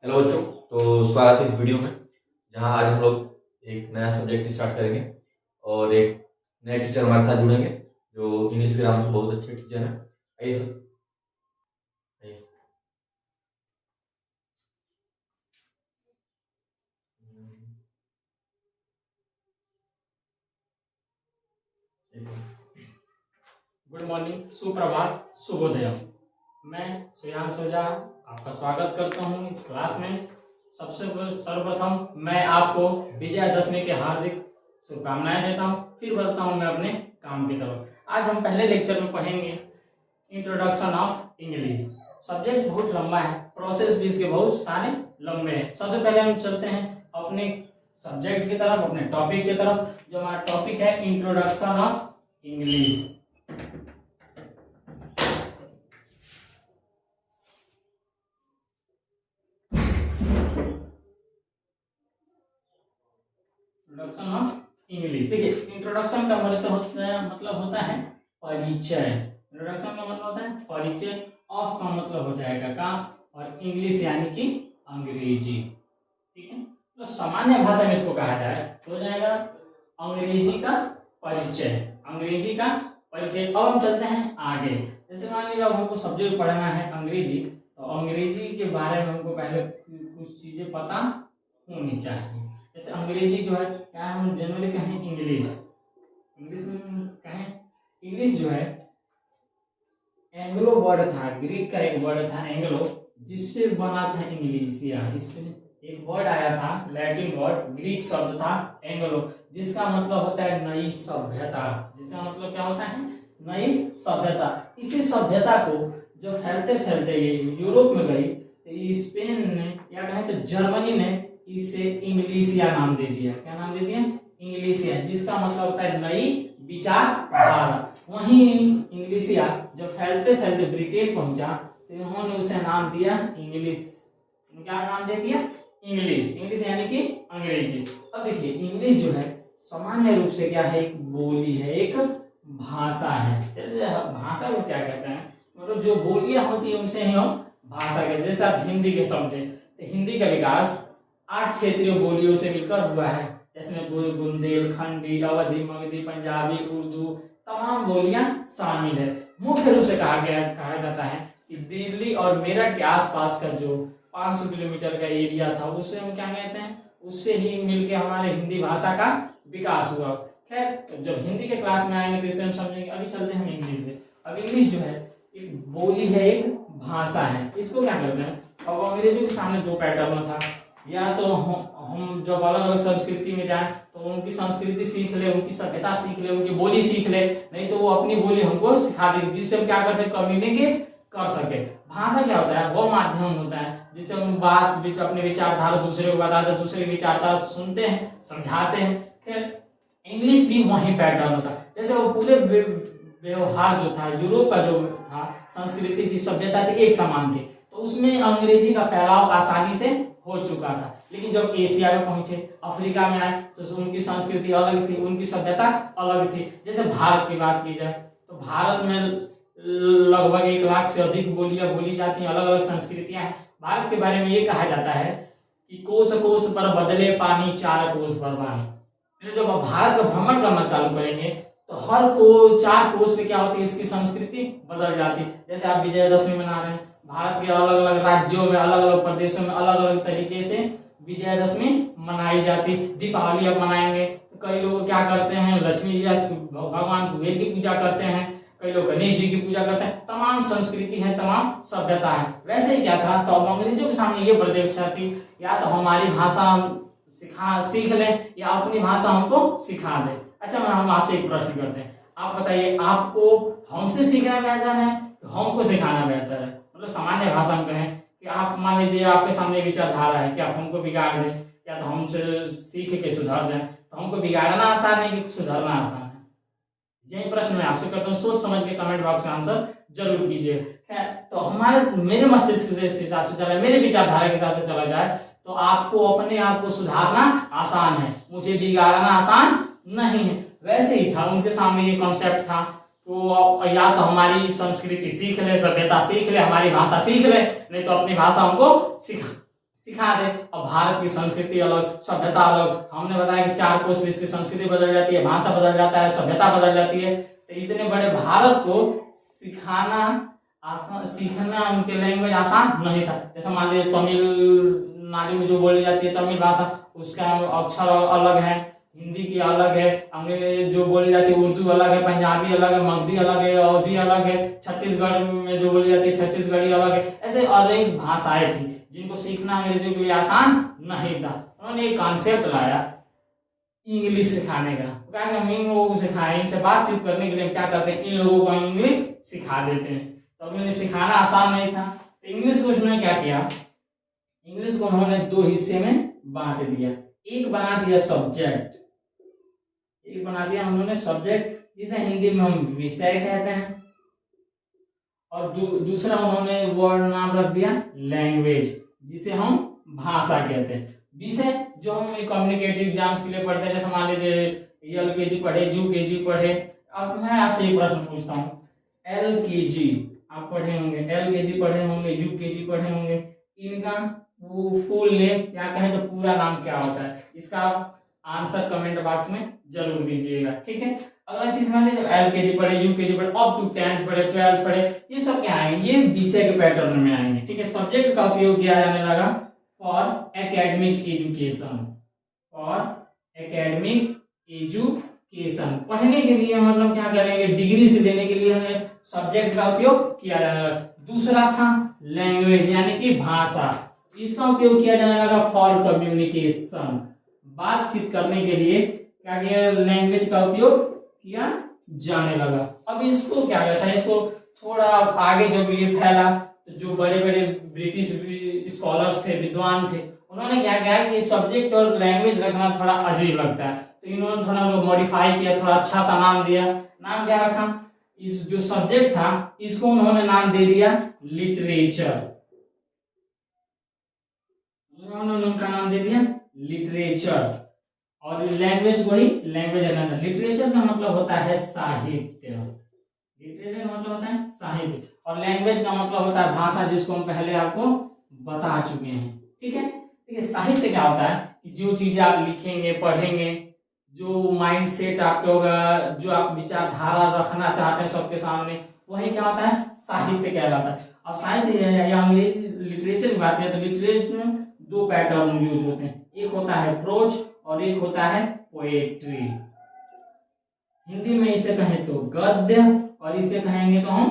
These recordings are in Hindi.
हेलो बच्चों, तो स्वागत है इस वीडियो में जहां आज हम लोग एक नया सब्जेक्ट स्टार्ट करेंगे और एक नए टीचर हमारे साथ जुड़ेंगे जो इंग्लिश ग्रामर के बहुत अच्छे टीचर हैं। आइए सर, आइए। गुड मॉर्निंग, सुप्रभात, शुभोदय। मैं सुयांश ओझा आपका स्वागत करता हूं इस क्लास में। सर्वप्रथम मैं आपको विजयादशमी के हार्दिक शुभकामनाएं देता हूं। फिर बढ़ता हूं मैं अपने काम की तरफ। आज हम पहले लेक्चर में पढ़ेंगे इंट्रोडक्शन ऑफ इंग्लिश। सब्जेक्ट बहुत लंबा है, प्रोसेस भी इसके बहुत सारे लंबे हैं। सबसे पहले हम चलते हैं अपने सब्जेक्ट की तरफ, अपने टॉपिक की तरफ। जो हमारा टॉपिक है introduction of English. Introduction of English. देखिए, इंट्रोडक्शन का मतलब होता है परिचय। इंट्रोडक्शन का मतलब होता है परिचय। ऑफ का मतलब हो जाएगा काम, और इंग्लिश यानी कि अंग्रेजी। ठीक है, तो सामान्य भाषा में इसको कहा जाए तो हो जाएगा अंग्रेजी का परिचय। अंग्रेजी का परिचय। अब हम चलते हैं आगे। जैसे मान लीजिए अब हमको सब्जेक्ट पढ़ना है अंग्रेजी, तो अंग्रेजी के बारे में हमको पहले कुछ चीजें पता होनी चाहिए। जैसे अंग्रेजी जो है क्या है, हम जनरली कहें इंग्लिश। इंग्लिश में कहें इंग्लिश जो है एंग्लो वर्ड था, ग्रीक का एक वर्ड था एंग्लो, जिससे बना था इंग्लिशिया। इसमें एक वर्ड आया था, लैटिन वर्ड, ग्रीक शब्द था एंग्लो, जिसका मतलब होता है नई सभ्यता। जिसका मतलब क्या होता है, नई सभ्यता। इसी सभ्यता को जो फैलते फैलते ये यूरोप में गई, तो स्पेन ने या कहें तो जर्मनी ने इसे इंग्लिशिया नाम दे दिया। क्या नाम दे दिया? इंग्लिशिया, जिसका मतलब होता है नई विचारधारा। वहीं इंग्लिशिया जब फैलते फैलते ब्रिटेन पहुंचा, तो इन्होंने उसे नाम दिया इंग्लिश। क्या नाम दे दिया? इंग्लिश। इंग्लिश यानी कि अंग्रेजी। अब देखिए, इंग्लिश जो है सामान्य रूप से क्या है, एक बोली है, एक भाषा है। भाषा को क्या कहते हैं, मतलब जो बोलियां होती है उनसे ही हम भाषा कहते हैं। जैसे आप हिंदी के समझे, तो हिंदी का विकास 8 क्षेत्रीय बोलियों से मिलकर हुआ है। जिसमें बुंदेलखंडी, अवधी, मगधी, पंजाबी, उर्दू तमाम बोलियां शामिल है। मुख्य रूप से कहा जाता है कि दिल्ली और मेरठ के आसपास का जो 500 किलोमीटर का एरिया था, उसे हम क्या कहते हैं, उससे ही मिलके हमारे हिंदी भाषा का विकास हुआ। खैर, तो जब हिंदी के क्लास में आएंगे तो इसे हम समझेंगे। अभी चलते हैं हम इंग्लिश में। अब इंग्लिश जो है एक बोली है, एक भाषा है। इसको क्या करते हैं, अब अंग्रेजों के सामने दो पैटर्न था। या तो हम जब अलग अलग संस्कृति में जाए तो उनकी संस्कृति सीख ले, उनकी सभ्यता सीख ले, उनकी बोली सीख ले, नहीं तो वो अपनी बोली हमको सिखा देगी, जिससे हम क्या कर सके, कम्युनिकेट कर सके। भाषा क्या होता है, वो माध्यम होता है जिससे हम बात अपने विचारधारा दूसरे को बताते हैं, दूसरे की विचारधारा सुनते हैं, समझाते हैं। फिर इंग्लिश भी वही पैटर्न होता है। जैसे वो पूरे व्यवहार जो था, यूरोप का जो था, संस्कृति थी, सभ्यता थी, एक समान थी, तो उसमें अंग्रेजी का फैलाव आसानी से हो चुका था। लेकिन जब एशिया में पहुंचे, अफ्रीका में आए, तो उनकी संस्कृति अलग थी, उनकी सभ्यता अलग थी। जैसे भारत की बात की जाए तो भारत में लगभग 1 लाख से अधिक बोलियां बोली जाती हैं, अलग अलग संस्कृतियां हैं। भारत के बारे में ये कहा जाता है कि कोस कोस पर बदले पानी, 4 कोस पर पानी। जब आप भारत का भ्रमण करना चालू करेंगे तो हर को 4 कोस में क्या होती है, इसकी संस्कृति बदल जाती है। जैसे आप विजयादशमी मना रहे हैं, भारत के अलग अलग राज्यों में, अलग अलग प्रदेशों में अलग अलग तरीके से विजयादशमी मनाई जाती। दीपावली आप मनाएंगे तो कई लोग क्या करते हैं, लक्ष्मी जी भगवान कुबेर की पूजा करते हैं, कई लोग गणेश जी की पूजा करते हैं। तमाम संस्कृति है, तमाम सभ्यता है। वैसे ही क्या था, तो अब अंग्रेजों के सामने ये प्रतीक्षा थी, या तो हमारी भाषा सीख लें या अपनी भाषा हमको सिखा दे। अच्छा, हम आपसे एक प्रश्न करते हैं, आप बताइए, आपको हमसे सीखना बेहतर है, हमको सिखाना बेहतर है? मतलब सामान्य भाषा में कहें कि आप मान लीजिए आपके सामने विचारधारा है कि आप हमको बिगाड़ दें, या तो हमसे सीख के सुधर जाएं, तो हमको बिगाड़ना आसान है कि सुधरना आसान है? यही प्रश्न मैं आपसे करता हूँ, सोच समझ के कमेंट बॉक्स में आंसर जरूर कीजिए। तो हमारे मेरे मस्तिष्क के हिसाब से चला, मेरे विचारधारा के हिसाब से चला जाए, तो आपको अपने आप को सुधारना आसान है, मुझे बिगाड़ना आसान नहीं है। वैसे ही था, उनके सामने ये कॉन्सेप्ट था, तो या तो हमारी संस्कृति सीख ले, सभ्यता सीख ले, हमारी भाषा सीख ले, नहीं तो अपनी भाषा हमको सिखा दे। अब भारत की संस्कृति अलग, सभ्यता अलग, हमने बताया कि 4 कोस में इसकी संस्कृति बदल जाती है, भाषा बदल जाता है, सभ्यता बदल जाती है। तो इतने बड़े भारत को सिखाना आसान, सीखना उनके लैंग्वेज आसान नहीं था। जैसे मान लीजिए तमिलनाडु में जो बोली जाती है तमिल भाषा, उसका अक्षर अलग है, हिंदी की अलग है, अंग्रेजी जो बोली जाती है उर्दू अलग है, पंजाबी अलग है, मगधी अलग है, अवधी अलग है, छत्तीसगढ़ में जो बोली जाती है छत्तीसगढ़ी अलग है। ऐसे अनेक भाषाएं थी जिनको सीखना अंग्रेजों के लिए आसान नहीं था। उन्होंने एक कॉन्सेप्ट लाया इंग्लिश सिखाने का। क्या कि हम इन लोगों को सिखाएं, इनसे बातचीत करने के लिए हम क्या करते हैं, इन लोगों को इंग्लिश सिखा देते हैं। तो उन्हें सिखाना आसान नहीं था, तो इंग्लिश को उन्होंने क्या किया, इंग्लिश को उन्होंने 2 हिस्से में बांट दिया। एक बना दिया सब्जेक्ट, एक बना दिया उन्होंने सब्जेक्ट, जिसे हिंदी में हम विषय कहते हैं, और दूसरा उन्होंने वर्ड नाम रख दिया लैंग्वेज, जिसे हम भाषा कहते हैं। विषय जो हम कम्युनिकेटिव एग्जाम्स के लिए पढ़ते हैं, जैसे मान लीजिए LKG पढ़े, UKG पढ़े। अब मैं आपसे एक प्रश्न पूछता हूँ, LKG आप पढ़े होंगे, LKG पढ़े होंगे, UKG पढ़े होंगे, इनका वो फुल नेम क्या कहें तो पूरा नाम क्या होता है, इसका आप आंसर कमेंट बॉक्स में जरूर दीजिएगा, ठीक है। अगला चीज मान लीजिए LKG पढ़े, UKG पढ़े, अप टू 10th पढ़े, 12th पढ़े, ये सब क्या आएंगे, ये विषय के पैटर्न में आएंगे, ठीक है। सब्जेक्ट का उपयोग किया जाने लगा for academic education, for academic education, पढ़ने के लिए, मतलब क्या करेंगे, डिग्री से देने के लिए हमें सब्जेक्ट का उपयोग किया जाने लगा। दूसरा था लैंग्वेज यानी कि भाषा, इसका उपयोग किया जाने लगा फॉर कम्युनिकेशन, बातचीत करने के लिए क्या किया, लैंग्वेज का उपयोग किया जाने लगा। अब इसको क्या कहता है, इसको थोड़ा आगे जब ये फैला तो जो बड़े बड़े ब्रिटिश स्कॉलर्स थे, विद्वान थे, उन्होंने क्या किया कि सब्जेक्ट और लैंग्वेज रखना थोड़ा अजीब लगता है, तो इन्होंने थोड़ा मॉडिफाई किया, थोड़ा अच्छा सा नाम दिया। नाम क्या रखा, इस जो सब्जेक्ट था इसको उन्होंने नाम दे दिया लिटरेचर, उन्होंने उनका नाम दे दिया लिटरेचर। और लैंग्वेज वही लैंग्वेज है ना, लिटरेचर का मतलब होता है साहित्य, लिटरेचर का मतलब होता है साहित्य, और लैंग्वेज का मतलब होता है भाषा, जिसको हम पहले आपको बता चुके हैं, ठीक है। ठीक है, साहित्य क्या होता है कि जो चीजें आप लिखेंगे, पढ़ेंगे, जो माइंड सेट आपके होगा, जो आप विचारधारा रखना चाहते हैं सबके सामने, वही क्या होता है, साहित्य कहलाता है। अब साहित्य या अंग्रेजी लिटरेचर की बात करें तो लिटरेचर में 2 पैटर्न यूज होते हैं, एक होता है प्रोज और एक होता है पोएट्री। हिंदी में इसे कहें तो गद्य और इसे कहेंगे तो हम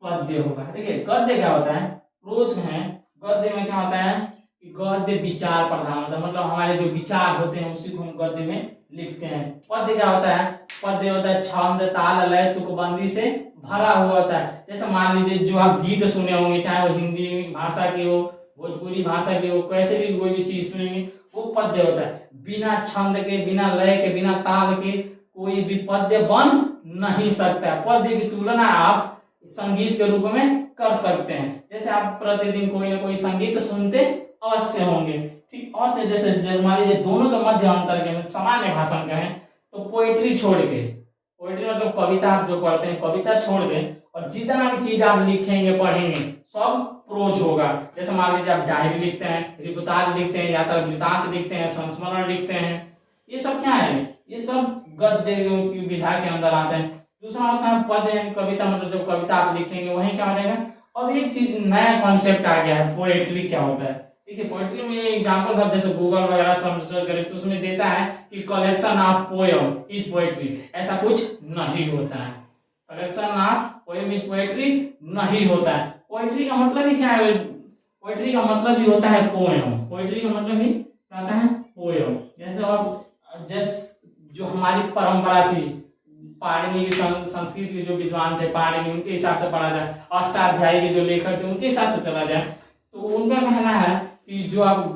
पद्य होगा। देखिए गद्य क्या होता है, प्रोज है, गद्य में क्या होता है कि गद्य विचार प्रधान होता है, मतलब हमारे जो विचार होते हैं उसी को हम गद्य में लिखते हैं। पद्य क्या होता है, पद्य होता है छंद ताल लय तुकबंदी से भरा हुआ होता है। जैसे मान लीजिए जो आप गीत सुने होंगे, चाहे वो हिंदी भाषा की हो, भोजपुरी भाषा की हो, कैसे भी कोई भी चीज सुनेंगे, वो पद्य होता है। बिना छंद के, बिना लय के, बिना ताल के कोई भी पद्य बन नहीं सकता। पद्य की तुलना आप संगीत के रूप में कर सकते हैं। जैसे आप प्रतिदिन कोई ना कोई संगीत सुनते अवश्य होंगे, ठीक। और जैसे मान लीजिए दोनों के मध्य अंतर के सामान्य भाषण कहें तो पोएट्री छोड़ के, पोएट्री मतलब कविता आप जो पढ़ते हैं, कविता छोड़ दें और जितना भी चीज आप लिखेंगे, पढ़ेंगे, सब प्रोज होगा। जैसे मान लीजिए आप डायरी लिखते हैं, रिपोर्टाज लिखते हैं, यात्रा वृत्तांत लिखते हैं, संस्मरण लिखते हैं, ये सब क्या है, ये सब गद्य की विधा के अंदर आते हैं। दूसरा होता है पद्य यानी कविता, मतलब जो कविता आप लिखेंगे वही क्या हो जाएगा। अब एक चीज नया कॉन्सेप्ट आ गया है, पोएट्री क्या होता है। देखिए पोएट्री में एग्जांपल सब जैसे गूगल वगैरह सर्च करें तो उसमें देता है कि collection of poem is poetry, ऐसा कुछ नहीं होता है। Collection of poem is poetry नहीं होता है। पोएट्री का मतलब ही क्या है, पोएट्री का मतलब ही होता है पोएम, पोएट्री का मतलब ही क्या होता है, पोएम। जैसे और जैसे जो हमारी परंपरा थी, पाणिनि की संस्कृत के जो विद्वान थे पाणिनि, उनके हिसाब से पढ़ा जाए, अष्टाध्यायी के जो लेखक थे उनके हिसाब से चला जाए तो उनका कहना है कि जो आप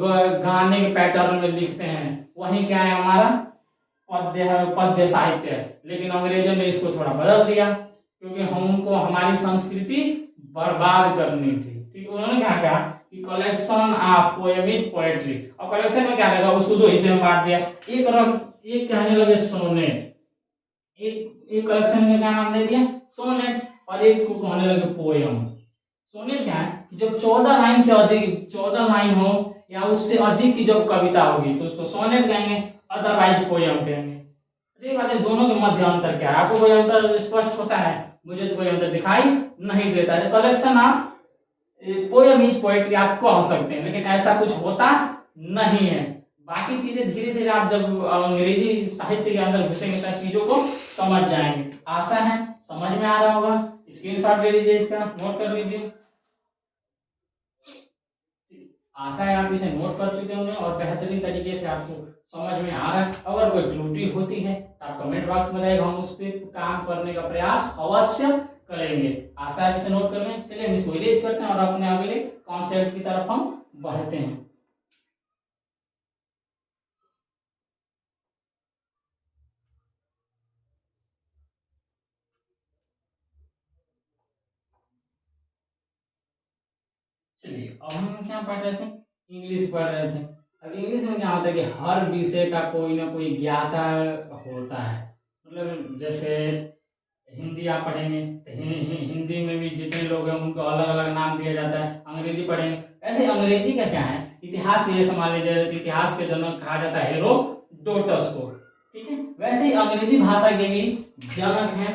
गाने के पैटर्न में लिखते हैं वही क्या है, हमारा पद्य है, पद्य साहित्य है। लेकिन अंग्रेजों ने इसको थोड़ा बदल दिया क्योंकि हमको हमारी संस्कृति बर्बाद करनी थी, ठीक। उन्होंने क्या कहा कि collection of poem is poetry, और कलेक्शन में क्या लगा, उसको 2 हिस्से में बांट दिया। एक कहने लगे सोनेट, एक कलेक्शन में क्या नाम दे दिया सोनेट, और एक को कहने लगे पोएम। सोनेट क्या है, जब 14 लाइन से अधिक, 14 लाइन हो या उससे अधिक की जब कविता होगी तो उसको सोनेट कहेंगे, अदरवाइज पोयम कहेंगे। तो ये बात है, दोनों के मध्य अंतर क्या है? आपको कोई अंतर स्पष्ट होता है? मुझे तो कोई अंतर दिखाई नहीं देता है। Collection of poem is poetry आप कह सकते हैं, लेकिन ऐसा कुछ होता नहीं है। बाकी चीजें धीरे धीरे आप जब अंग्रेजी साहित्य के अंदर घुसेंगे तो चीजों को समझ जाएंगे। आशा है समझ में आ रहा होगा। स्क्रीनशॉट ले लीजिए, इसका नोट कर लीजिए। आशा है आप इसे नोट कर चुके होंगे और बेहतरीन तरीके से आपको समझ में आ रहा है। अगर कोई त्रुटि होती है तो आप कमेंट बॉक्स में रहेगा, हम उस पर काम करने का प्रयास अवश्य करेंगे। आशा है इसे नोट कर लें। चलिए हम इसको इरेज करते हैं और अपने अगले कॉन्सेप्ट की तरफ हम बढ़ते हैं। चलिए अब हम क्या पढ़ रहे थे? इंग्लिश पढ़ रहे थे। अब इंग्लिश में क्या होता है कि हर विषय का कोई ना कोई ज्ञाता होता है। मतलब जैसे हिंदी आप पढ़ेंगे तो हिंदी में भी जितने लोग हैं उनको अलग अलग नाम दिया जाता है। अंग्रेजी पढ़ेंगे, ऐसे अंग्रेजी का क्या है? इतिहास ये मान लीजिए, इतिहास के जनक कहा जाता है हेरोडोटस को, ठीक है। वैसे ही अंग्रेजी भाषा के भी जनक हैं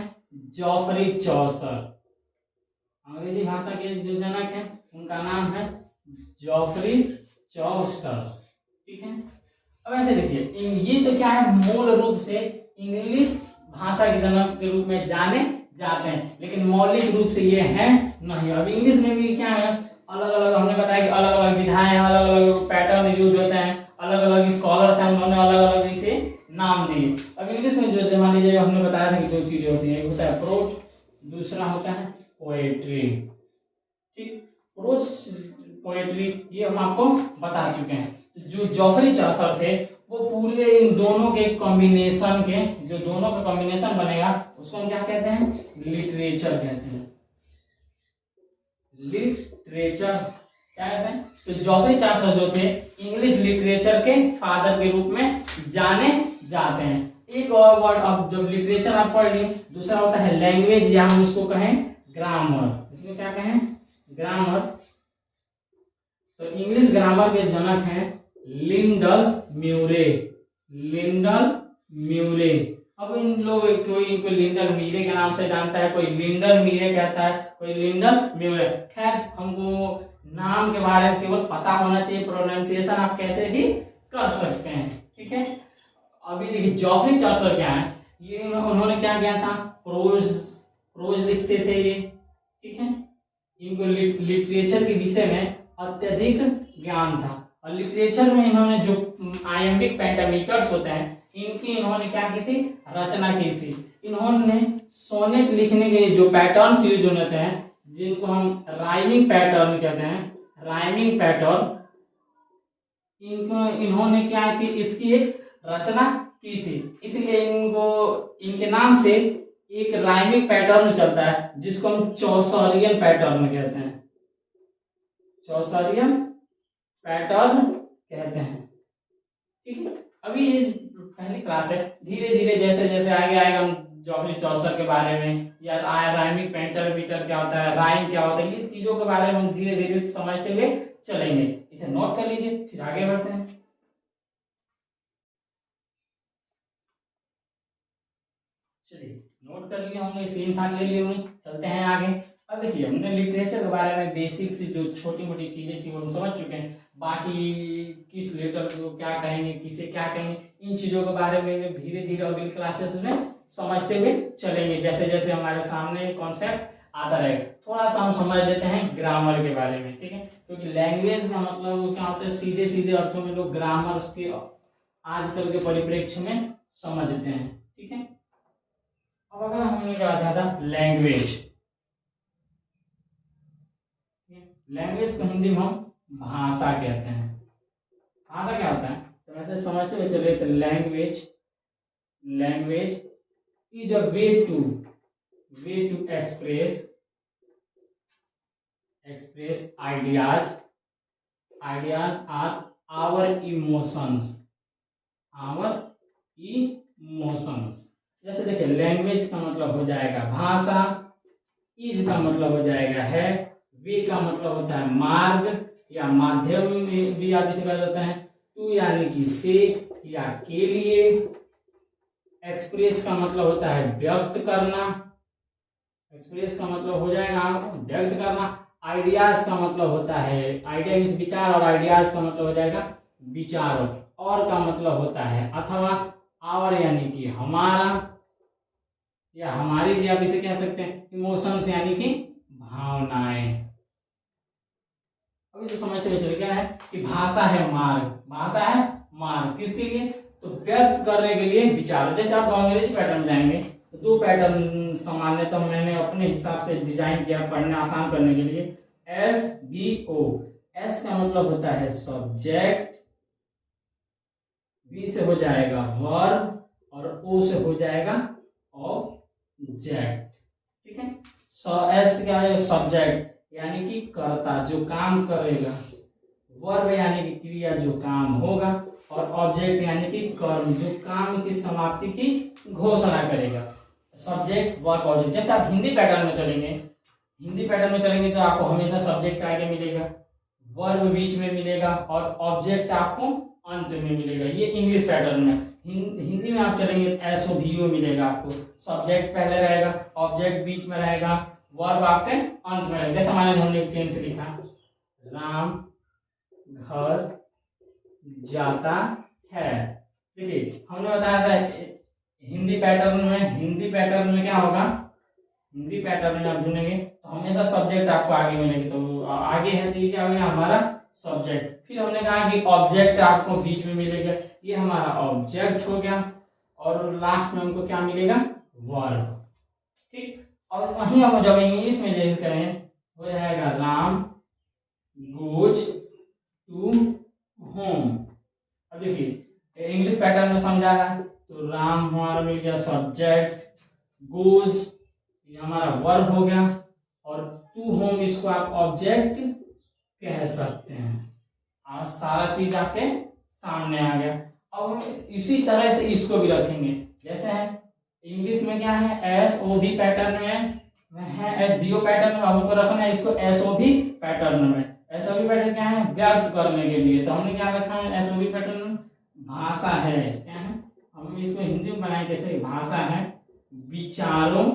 जॉफरी चौसर। अंग्रेजी भाषा के जो जनक हैं उनका नाम है जॉफरी चौसर, ठीक है। अब ऐसे देखिए, ये तो क्या है, मूल रूप से इंग्लिश भाषा के जनक के रूप में जाने जाते हैं, लेकिन मौलिक रूप से ये हैं नहीं। अब इंग्लिश में भी क्या है, अलग अलग हमने बताया कि अलग अलग विधाएं हैं, अलग अलग पैटर्न यूज होते हैं, अलग अलग स्कॉलर्स हैं, उन्होंने अलग अलग इसे नाम दिए। अब इंग्लिश में जो मान लीजिए हमने बताया था कि दो चीजें होती हैं, एक होता है प्रोज, दूसरा होता है पोएट्री, ठीक। प्रोज पोएट्री ये हम आपको बता चुके हैं। जो जॉफरी चौसर थे वो पूरे इन दोनों के कॉम्बिनेशन के, जो दोनों का कॉम्बिनेशन बनेगा उसको हम क्या कहते हैं? लिटरेचर कहते हैं। लिटरेचर क्या कहते हैं? तो जॉफरी चौसर जो थे इंग्लिश लिटरेचर के फादर के रूप में जाने जाते हैं। एक और वर्ड, अब जब लिटरेचर आप पढ़ लिए, दूसरा होता है लैंग्वेज, या हम उसको कहें ग्रामर। इसमें क्या कहें? ग्रामर। तो इंग्लिश ग्रामर के जनक हैं लिंडल म्यूरे। लिंडल म्यूरे। अब इन लोग, कोई इनको लिंडल मीरे के नाम से जानता है, कोई लिंडल मीरे कहता है, कोई लिंडल म्यूरे। खैर हमको नाम के बारे में केवल पता होना चाहिए, प्रोनाउंसिएशन आप कैसे भी कर सकते हैं, ठीक है। अभी देखिए जॉफरी चौसर क्या है, ये उन्होंने क्या किया था? प्रोज लिखते थे ये, ठीक है। इनको लिटरेचर के विषय में अत्यधिक ज्ञान था, और लिटरेचर में इन्होंने जो आयम्बिक पेंटामीटर्स होते हैं इनकी इन्होंने क्या की थी? रचना की थी। इन्होंने सोनेट लिखने के जो पैटर्न्स यूज होते हैं, जिनको हम राइमिंग पैटर्न कहते हैं, राइमिंग पैटर्न, इनको इन्होंने क्या की? इसकी एक रचना की थी। इसलिए इनको, इनके नाम से एक राइमिंग पैटर्न चलता है जिसको हम चौसरियन पैटर्न कहते हैं। चौसरियन पैटर्न कहते हैं, ठीक है। अभी ये पहली क्लास है, धीरे धीरे जैसे जैसे आगे आएगा हम जॉफरी चौसर के बारे में, या राइमिंग पेंटामीटर क्या होता है, राइम क्या होता है, इस चीजों के बारे में हम धीरे धीरे समझते हुए चलेंगे। इसे नोट कर लीजिए, फिर आगे बढ़ते हैं। चलिए नोट कर लिए होंगे, स्क्रीनशॉट ले लिए होंगे, चलते हैं आगे। अब देखिए हमने लिटरेचर के बारे में बेसिक से जो छोटी मोटी चीजें थी वो हम समझ चुके हैं। बाकी किस लेटर को क्या कहेंगे, किसे क्या कहेंगे, इन चीजों के बारे में धीरे धीरे अगली क्लासेस में समझते हुए चलेंगे, जैसे जैसे हमारे सामने कॉन्सेप्ट आता रहे। थोड़ा सा हम समझ लेते हैं ग्रामर के बारे में, ठीक है, क्योंकि लैंग्वेज का मतलब क्या होता है, सीधे सीधे अर्थों में लोग ग्रामर के आजकल के परिप्रेक्ष्य में समझते हैं, ठीक है। अब अगर हमने क्या था लैंग्वेज, लैंग्वेज को हिंदी में हम भाषा कहते हैं। भाषा क्या होता है तो वैसे समझते हुए चलिए, तो language, language is a way to express ideas are our emotions, जैसे देखिए लैंग्वेज का मतलब हो जाएगा भाषा, इज का मतलब हो जाएगा है, वे का मतलब होता है मार्ग या माध्यम में भी आप इसे कह सकते हैं। टू यानी कि से या के लिए। एक्सप्रेस का मतलब होता है व्यक्त करना। एक्सप्रेस का मतलब हो जाएगा व्यक्त करना। आइडियाज का मतलब होता है, आइडिया मीन्स विचार, और आइडियाज का मतलब हो जाएगा विचार। और का मतलब होता है अथवा, और यानी कि हमारा या हमारी भी आप इसे कह सकते हैं। इमोशंस यानी कि भावनाएं। अब इसे समझते हुए चलिए क्या है कि भाषा है मार्ग। भाषा है मार्ग किसके लिए? तो व्यक्त करने के लिए विचार। जैसे आप अंग्रेजी पैटर्न जाएंगे तो दो पैटर्न सामान्यतः मैंने अपने हिसाब से डिजाइन किया पढ़ने आसान करने के लिए। SVO। एस का मतलब होता है सब्जेक्ट, V से हो जाएगा वर्ब, और O से हो जाएगा ऑब्जेक्ट। ठीक है। एस क्या है? सब्जेक्ट यानी कि कर्ता, जो काम करेगा। वर्ब यानी कि क्रिया, जो काम होगा। और ऑब्जेक्ट यानी कि कर्म, जो काम की समाप्ति की घोषणा करेगा। Subject verb object. जैसे आप हिंदी पैटर्न में चलेंगे तो आपको हमेशा सब्जेक्ट आगे मिलेगा, वर्ब बीच में मिलेगा, और ऑब्जेक्ट आपको अंत में मिलेगा। ये इंग्लिश पैटर्न में। हिंदी में आप चलेंगे तो SOVO मिलेगा आपको। सब्जेक्ट पहले रहेगा, ऑब्जेक्ट बीच में रहेगा, वर्ब आपके अंत में रहेगा। जैसे हमारे हमने पेन से लिखा, राम घर जाता है। देखिए हमने बताया था हिंदी पैटर्न में क्या होगा? हिंदी पैटर्न में आप ढूंढेंगे तो हमेशा सब्जेक्ट आपको आगे मिलेगी। तो आगे है तो ये क्या हो गया हमारा सब्जेक्ट। फिर हमने कहा कि ऑब्जेक्ट आपको बीच में मिलेगा, ये हमारा ऑब्जेक्ट हो गया। और लास्ट में हमको क्या मिलेगा? वर्ब। ठीक। और वहीं हम जब इंग्लिश में यूज करें हो जाएगा राम गोज टू होम। अब देखिए इंग्लिश पैटर्न में समझा है तो राम हमारा मिल गया सब्जेक्ट, गोज ये हमारा वर्ब हो गया, और टू होम इसको आप ऑब्जेक्ट कह सकते हैं। और सारा चीज आपके सामने आ गया। अब हम इसी तरह से इसको भी रखेंगे। जैसे है इंग्लिश में क्या है? SOV पैटर्न में है, SVO पैटर्न में हमको रखना है इसको SOV पैटर्न में। SOV पैटर्न क्या है? व्यक्त करने के लिए। तो हमने क्या रखा है SOV पैटर्न में? भाषा है। क्या है? हम इसको हिंदी में बनाए कैसे? भाषा है विचारों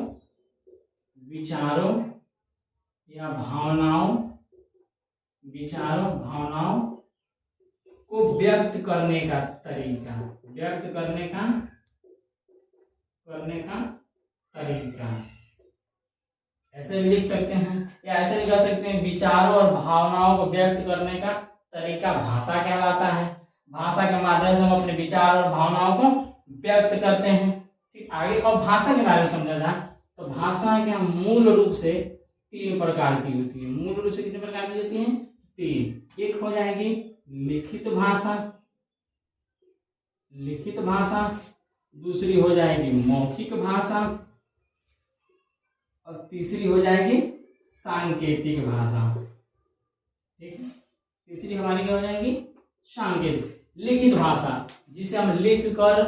या भावनाओं को व्यक्त करने का तरीका। ऐसे भी लिख सकते हैं या ऐसे भी कर सकते हैं, विचारों और भावनाओं को व्यक्त करने का तरीका भाषा कहलाता है। भाषा के माध्यम से हम अपने विचार और भावनाओं को व्यक्त करते हैं। ठीक। आगे और भाषा के बारे में समझा जाए तो भाषा क्या मूल रूप से 3 प्रकार की होती है। मूल रूप से कितने प्रकार की होती है? 3। एक हो जाएगी लिखित भाषा, दूसरी हो जाएगी मौखिक भाषा, और तीसरी हो जाएगी सांकेतिक भाषा। ठीक है। तीसरी हमारी क्या हो जाएगी? सांकेतिक। लिखित भाषा जिसे हम लिख कर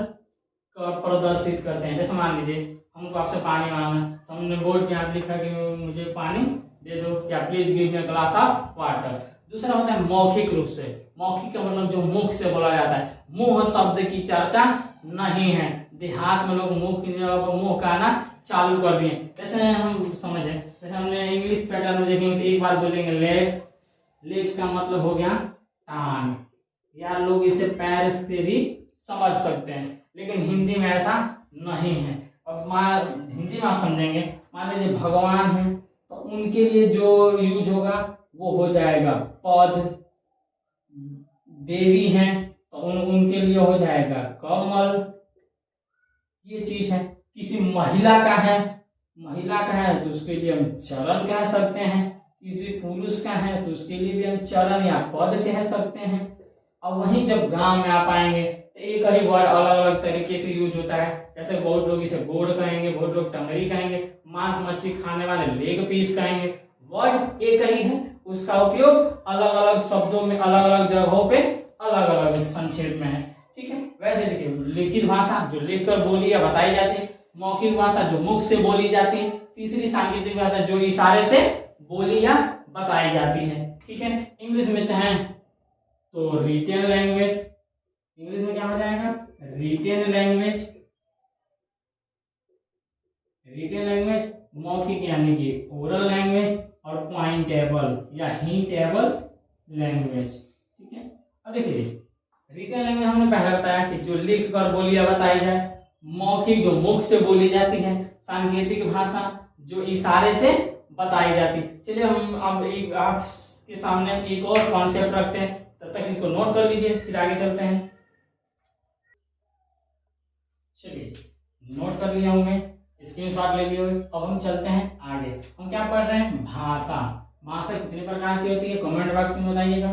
प्रदर्शित करते हैं। जैसे मान लीजिए हमको आपसे पानी मांगना है तो हमने बोर्ड पे आप लिखा कि मुझे पानी दे दो, या please give me a glass of water. दूसरा होता है मौखिक रूप से। मौखिक का मतलब जो मुख से बोला जाता है। मुंह शब्द की चर्चा नहीं है। देहात में लोग मुंह कहना चालू कर दिए। जैसे हम समझे, जैसे हमने इंग्लिश पैटर्न में देखेंगे तो एक बार बोलेंगे लेग का मतलब हो गया टांग, या लोग इसे पैर से भी समझ सकते हैं, लेकिन हिंदी में ऐसा नहीं है। अब हिंदी में आप समझेंगे, मान लीजिए भगवान है तो उनके लिए जो यूज होगा वो हो जाएगा पद। देवी हैं तो उनके लिए हो जाएगा कमल। ये चीज है। किसी महिला का है तो उसके लिए हम चरण कह सकते हैं। किसी पुरुष का है तो उसके लिए भी हम चरण या पद कह सकते हैं। अब वहीं जब गांव में आप आएंगे तो एक ही वर्ड अलग अलग तरीके से यूज होता है। जैसे बहुत लोग इसे गोड़ कहेंगे, बहुत लोग टंगरी कहेंगे, मांस मच्छी खाने वाले लेग पीस कहेंगे। वर्ड एक ही है, उसका उपयोग अलग अलग शब्दों में अलग अलग जगहों पे अलग अलग संक्षेप में है। ठीक है। वैसे देखिए लिखित भाषा जो लिखकर बोली या बताई जाती है, मौखिक भाषा जो मुख से बोली जाती है, तीसरी सांकेतिक भाषा जो इशारे से बोली या बताई जाती है। ठीक है, इंग्लिश में चाहें तो रिटेन लैंग्वेज, इंग्लिश में क्या हो जाएगा, रिटेन लैंग्वेज, रिटेन लैंग्वेज, मौखिक यानी कि ओरल लैंग्वेज, और पॉइंटेबल या हिंटेबल लैंग्वेज। ठीक है, अब देखिए रिटेन लैंग्वेज हमने पहले बताया कि जो लिख कर बोलियां बताई जाए, मौखिक जो मुख से बोली जाती है, सांकेतिक भाषा जो इशारे से बताई जाती। चलिए हम अब एक आपके सामने एक और कॉन्सेप्ट रखते हैं, तब तक इसको नोट कर लीजिए, फिर आगे चलते हैं। चलिए नोट कर लिए होंगे, स्क्रीनशॉट ले लिए होंगे। अब हम चलते हैं आगे। हम क्या पढ़ रहे हैं, भाषा। भाषा कितने प्रकार की होती है, कमेंट बॉक्स में बताइएगा।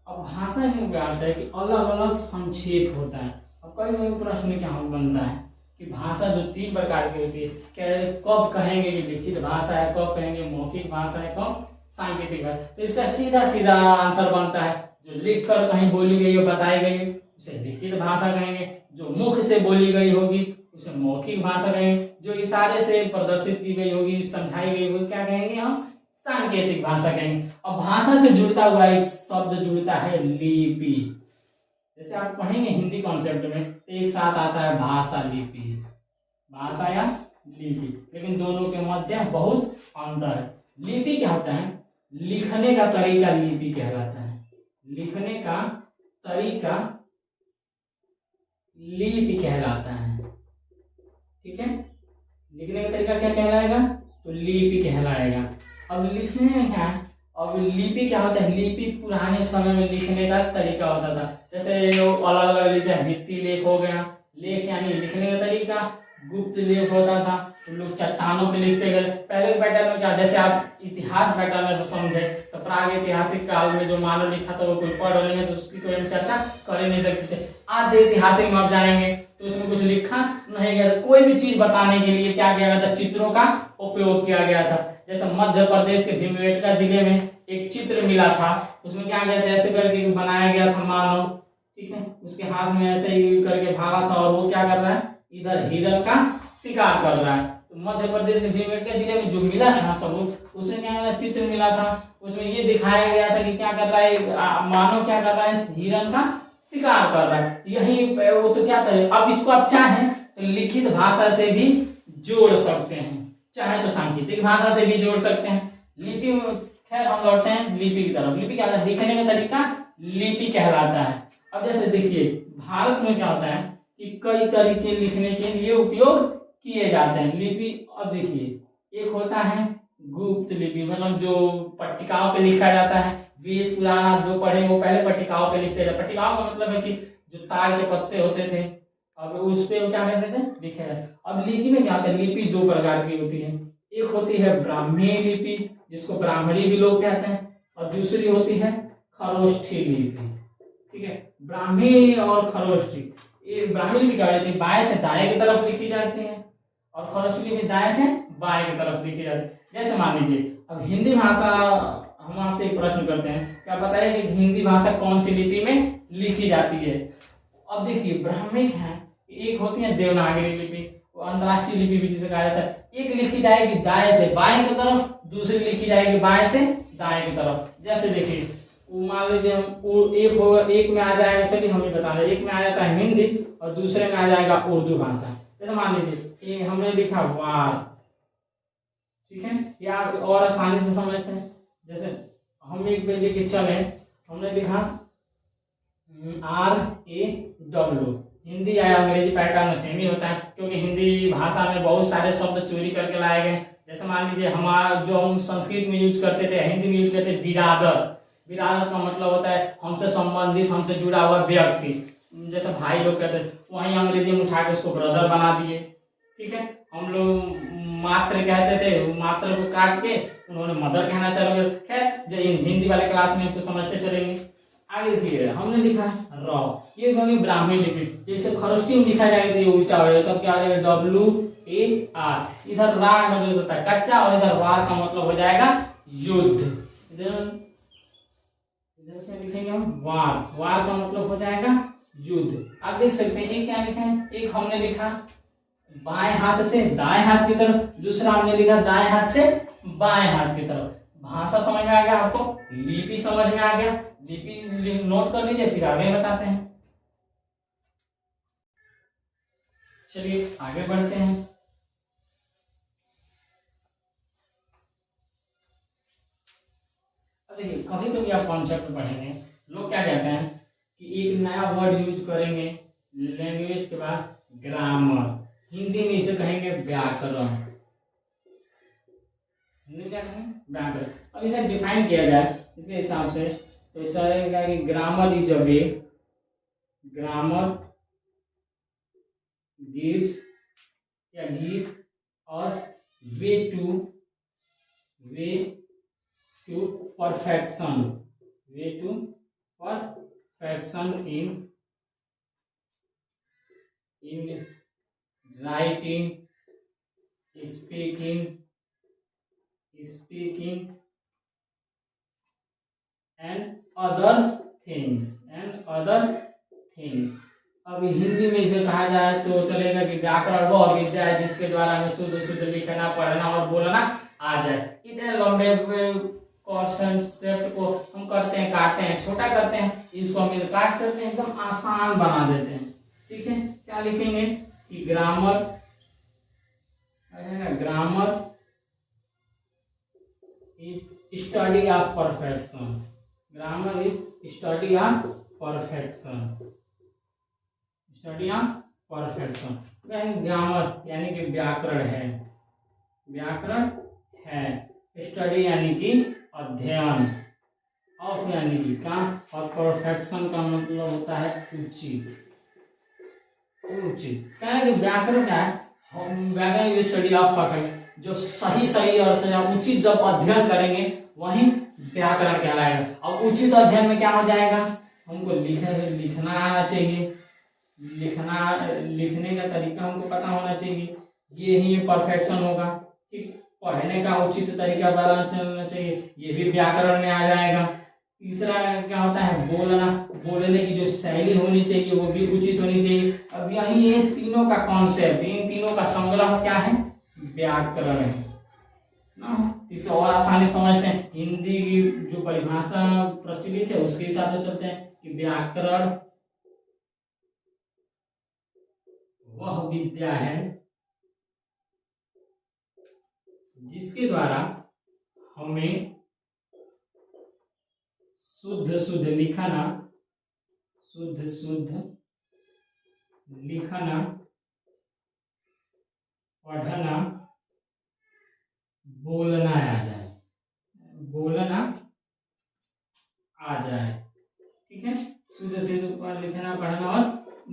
अब भाषा में क्या होता है कि अलग अलग संक्षेप होता है। अब कई प्रश्न क्या बनता है कि भाषा जो 3 प्रकार की होती है, कब कहेंगे कि लिखित भाषा है, कब कहेंगे मौखिक भाषा है, कब सांकेतिक भाषा। तो इसका सीधा सीधा आंसर बनता है, जो लिख कर कहीं बोली गई हो, बताई गई उसे लिखित भाषा कहेंगे, जो मुख से बोली गई होगी उसे मौखिक भाषा कहेंगे, जो इशारे से प्रदर्शित की गई होगी, समझाई गई होगी, क्या कहेंगे हम, सांकेतिक भाषा कहेंगे। अब भाषा से जुड़ता हुआ एक शब्द जुड़ता है लिपि। जैसे आप पढ़ेंगे हिंदी कॉन्सेप्ट में तो एक साथ आता है भाषा लिपि, भाषा या लिपि, लेकिन दोनों के मध्य बहुत अंतर है। लिपि क्या होता है, लिखने का तरीका लिपि कहलाता है, लिखने का तरीका लिपि कहलाता है। ठीक है, लिखने का तरीका क्या कहलाएगा, तो लिपि कहलाएगा। अब लिखने में क्या है, अब लिपि क्या होता है, लिपि पुराने समय में लिखने का तरीका होता था। जैसे लोग अलग अलग लिखते हैं, भित्ति लेख हो गया, लेख यानी लिखने का तरीका, गुप्त लेख होता था, तो लोग चट्टानों पे लिखते गए। पहले के पैटर्न में क्या, जैसे आप इतिहास पैटर्न से समझे तो प्राग ऐतिहासिक काल में जो मानव लिखा था वो कोई पढ़ लेंगे तो उसकी कोई हम चर्चा कर ही नहीं सकते थे। आधे ऐतिहासिक में आप जाएंगे तो उसमें कुछ लिखा नहीं गया था। कोई भी चीज बताने के लिए क्या किया गया था, चित्रों का उपयोग किया गया था। जैसे मध्य प्रदेश के भीमबेटका जिले में एक चित्र मिला था, उसमें क्या गया था, ऐसे करके बनाया गया था मानव, ठीक है, उसके हाथ में ऐसे ही करके भाला था और वो क्या कर रहा है, इधर हिरण का शिकार कर रहा है। तो मध्य प्रदेश के भीमबेटका जिले में जो मिला था सबूत, उसमें क्या चित्र मिला था, उसमें ये दिखाया गया था कि क्या कर रहा है, मानव क्या कर रहा है, हिरण का शिकार कर रहा है। यही वो तो क्या करे। अब इसको आप चाहें तो लिखित भाषा से भी जोड़ सकते हैं, चाहे तो सांकेतिक भाषा से भी जोड़ सकते हैं। लिपि, खैर हम लौटते हैं लिपि की तरफ। लिपि क्या है, लिखने का तरीका लिपि कहलाता है। अब जैसे देखिए भारत में क्या होता है कि कई तरीके लिखने के लिए उपयोग किए जाते हैं लिपि। अब देखिए एक होता है गुप्त लिपि, मतलब जो पट्टिकाओं पे लिखा जाता है। वेद पुराण आप जो पढ़े वो पहले पट्टिकाओं पे लिखते थे। पट्टिकाओं का मतलब है कि जो ताड़ के पत्ते होते थे, अब उस पे वो क्या करते थे, लिखे जाते। अब लिपि में क्या होता है, लिपि 2 प्रकार की होती है। एक होती है ब्राह्मी लिपि, जिसको ब्राह्मणी भी लोग कहते हैं, और दूसरी होती है खरोष्ठी लिपि। ठीक है, ब्राह्मी और खरोष्ठी। ये ब्राह्मी लिपि क्या होती है, बाएं से दाएं की तरफ लिखी जाती है, और खरोष्ठी लिपि दाएं से बाएं की तरफ लिखी जाती है। जैसे मान लीजिए अब हिंदी भाषा, हम आपसे एक प्रश्न करते हैं, क्या बताइए कि हिंदी भाषा कौन सी लिपि में लिखी जाती है। अब देखिए ब्राह्मिक है, एक होती है देवनागरी लिपि, वो अंतरराष्ट्रीय लिपि भी जिसे कहा जाता है। एक लिखी जाएगी दाएं से बाएं की तरफ, दूसरी लिखी जाएगी बाएं से दाएं की तरफ। जैसे देखिए मान लीजिए एक में आ जाएगा, चलिए हम ये बता रहे हैं, एक में आ जाता है हिंदी और दूसरे में आ जाएगा उर्दू भाषा। जैसे मान लीजिए ये हमने लिखा वार, ठीक है, या और आसानी से समझते हैं। जैसे हम एक पे लेके चले, हमने लिखा RAW, हिंदी या अंग्रेजी पैटर्न में सेम ही होता है, क्योंकि हिंदी भाषा में बहुत सारे शब्द चोरी करके लाए गए। जैसे मान लीजिए हमारा जो हम संस्कृत में यूज करते थे, हिंदी में यूज करते थे बिरादर। बिरादर का मतलब होता है हमसे संबंधित, हमसे जुड़ा हुआ व्यक्ति, जैसे भाई लोग कहते हैं, वहीं अंग्रेजी में उठा के उसको ब्रदर बना दिए। ठीक है, हम लोग मात्र कहते थे, मात्र को काट के उन्होंने मदर कहना चालू किया। खैर जो हिंदी वाले क्लास में इसको समझते चलेंगे। आगे देखिए हमने लिखा रॉ, ये होगी ब्राह्मी लिपि। जैसे खरोष्ठी में लिखा जाएगा तो ये उल्टा हो जाएगा, तब क्या हो जाएगा WAR। इधर रा का मतलब होता है कच्चा, और इधर वार का मतलब हो जाएगा युद्ध। इधर क्या लिखेंगे हम, वार, वार का मतलब हो जाएगा युद्ध। आप देख सकते हैं एक क्या लिखा है, एक हमने लिखा बाएं हाथ से दाएं हाथ की तरफ, दूसरा हमने लिखा दाएं हाथ से बाएं हाथ की तरफ। भाषा समझ में आ गया आपको, लिपि समझ में आ गया, लिपि नोट कर लीजिए, फिर आगे बताते हैं। चलिए आगे बढ़ते हैं। अब देखिए कभी कभी आप कॉन्सेप्ट पढ़ेंगे, लोग क्या कहते हैं कि एक नया वर्ड यूज करेंगे लैंग्वेज के बाद, ग्रामर, हिंदी में इसे कहेंगे व्याकरण, हिंदी क्या कहेंगे व्याकरण। अब इसे डिफाइन किया जाए इसके हिसाब से तो चलेगा कि grammar is a way, grammar gives या give us way to perfection, way to perfection in writing, speaking and other things। अब हिंदी में इसे कहा जाए तो चलेगा कि व्याकरण वह विद्या है जिसके द्वारा हमें शुद्ध शुद्ध लिखना, पढ़ना और बोलना आ जाए। इतने लंबे कॉन्सेप्ट को हम करते हैं, काटते हैं, छोटा करते हैं, इसको हम काट करते हैं, एकदम आसान बना देते हैं। ठीक है, क्या लिखेंगे कि grammar is study of perfection, grammar is study of perfection, study of perfection. Grammar यानी कि व्याकरण है, व्याकरण है, स्टडी यानी कि अध्ययन, ऑफ यानी कि का, और परफेक्शन का मतलब होता है उचित, उचित। क्या है कि व्याकरण क्या है, व्याकरण इज स्टडी ऑफ परफेक्शन, जो सही और उचित जब अध्ययन करेंगे वही व्याकरण कहलाएगा। अब उचित अध्ययन में क्या हो जाएगा, हमको लिखना आना चाहिए, लिखने का तरीका हमको पता होना चाहिए, ये ही परफेक्शन होगा। ठीक, पढ़ने का उचित तरीका पता चलना चाहिए, ये भी व्याकरण में आ जाएगा। तीसरा क्या होता है, बोलना, बोलने की जो शैली होनी चाहिए वो भी उचित होनी चाहिए। अब यही ये तीनों का कॉन्सेप्ट, इन तीनों का संग्रह क्या है, व्याकरण है ना। इसे और आसानी समझते हैं, हिंदी की जो परिभाषा प्रचलित है उसके हिसाब से चलते हैं कि व्याकरण वह विद्या है जिसके द्वारा हमें शुद्ध शुद्ध लिखना, पढ़ना, बोलना आ जाए, ठीक है, शुद्ध लिखना, पढ़ना और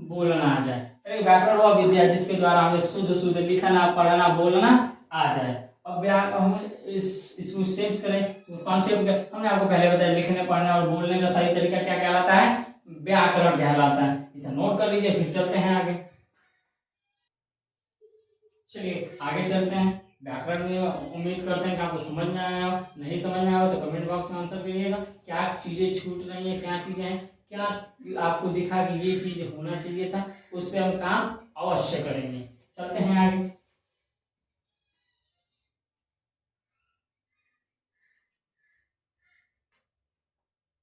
बोलना आ जाए। व्याकरण वह विद्या जिसके द्वारा हमें शुद्ध शुद्ध लिखना, पढ़ना, बोलना आ जाए। अब हम इसको सेव करें कॉन्सेप्ट, हमने आपको पहले बताया लिखने, पढ़ने और बोलने का सही तरीका क्या कहलाता है, व्याकरण कहलाता है। इसे नोट कर लीजिए, फिर चलते हैं आगे। चलिए आगे चलते हैं। व्याकरण में उम्मीद करते हैं कि आपको समझ में आया हो, नहीं समझ में आया हो तो कमेंट बॉक्स में आंसर करिएगा। क्या चीजें छूट रही हैं, क्या चीजें हैं, क्या आपको दिखा कि ये चीज होना चाहिए था, उस पर हम काम अवश्य करेंगे। चलते हैं आगे।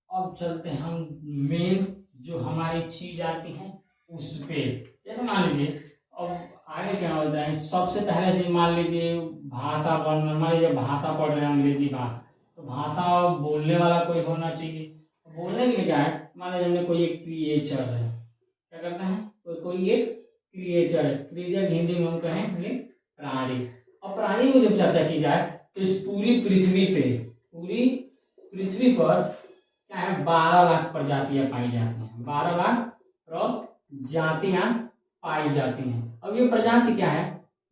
अब चलते हैं हम मेन जो हमारी चीज आती है उस पे। जैसे मान लीजिए अब आगे क्या होता है, सबसे पहले चीज मान लीजिए भाषा पढ़ना, मान लीजिए भाषा पढ़ रहे हैं अंग्रेजी भाषा, तो भाषा बोलने वाला कोई होना चाहिए। बोलने के लिए क्या है, मान लीजिए हमने कोई एक क्रिएचर है, क्या करता है, तो कोई एक क्रिएचर है, क्रिएचर हिंदी में हम कहेंगे प्राणी। और प्राणी की जब चर्चा की जाए तो इस पूरी पृथ्वी पर क्या है, 12 लाख प्रजातियां पाई जाती हैं, 12 लाख प्रजातियां पाई जाती हैं। अब ये प्रजाति क्या है,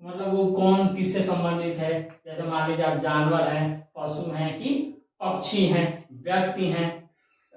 मतलब वो कौन किससे संबंधित है, जैसे मान लीजिए आप जानवर हैं, पशु हैं कि पक्षी हैं, व्यक्ति हैं।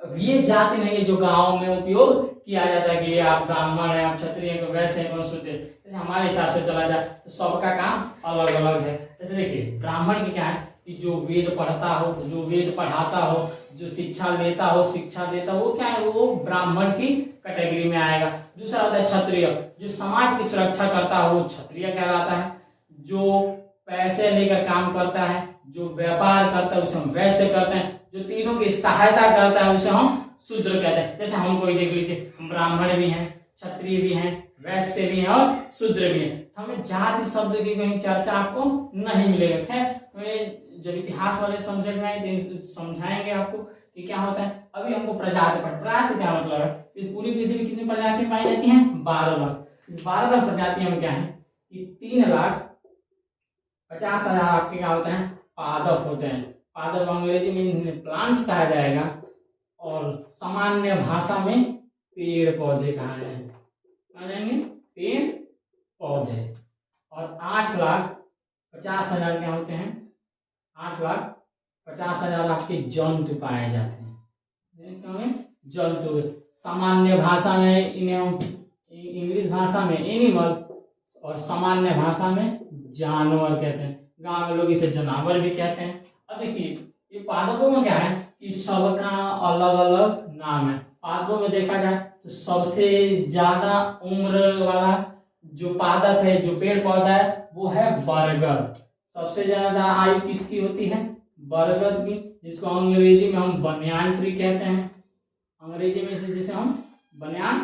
अब ये जाति नहीं है जो गांव में उपयोग किया जाता है कि आप ब्राह्मण हैं, आप क्षत्रिय हैं, वैसे हैं, जैसे हमारे हिसाब से चला जाए तो सबका काम अलग अलग है। जैसे देखिए ब्राह्मण की क्या है कि जो वेद पढ़ता हो, जो वेद पढ़ाता हो, जो शिक्षा लेता हो, शिक्षा देता हो, वो क्या है, वो ब्राह्मण की कैटेगरी में आएगा। दूसरा होता है क्षत्रिय, जो समाज की सुरक्षा करता हो वो क्षत्रिय कहलाता है। जो पैसे लेकर काम करता है जो व्यापार करता है उसे हम वैश्य कहते हैं, जो तीनों की सहायता करता है उसे हम शूद्र कहते हैं। जैसे हम कोई देख लीजिए, हम ब्राह्मण भी हैं, क्षत्रिय भी हैं, वैश्य भी हैं और शूद्र भी हैं। तो हमें जाति शब्द की कहीं चर्चा आपको नहीं मिलेगा। खैर हमें जब इतिहास वाले सब्जेक्ट में आए तो समझाएंगे आपको कि क्या होता है। अभी हमको प्रजाति क्या मतलब है, इस पूरी पृथ्वी में कितनी प्रजाति पाई जाती हैं? 12 लाख। इस 12 लाख प्रजातियों में क्या है कि 3,50,000 आपके क्या होते हैं? पादप होते हैं। पादप अंग्रेजी में प्लांट्स कहा जाएगा और सामान्य भाषा में पेड़ पौधे कहा जाएंगे, पेड़ पौधे। और 8,50,000 क्या होते हैं? 8,50,000 आपके जंतु पाए जाते हैं। जंतु सामान्य भाषा में इन्हें हम इंग्लिश भाषा में एनिमल और सामान्य भाषा में जानवर कहते हैं। गांव में लोग इसे जानवर भी कहते हैं। अब देखिए ये पादपों में क्या है कि सबका अलग अलग नाम है। पादपों में देखा जाए तो सबसे ज्यादा उम्र वाला जो पादप है, जो पेड़ पौधा है, वो है बरगद। सबसे ज्यादा आयु किसकी होती है? बरगद की, जिसको अंग्रेजी में हम बनियान ट्री कहते हैं। अंग्रेजी में जिसे हम बनियान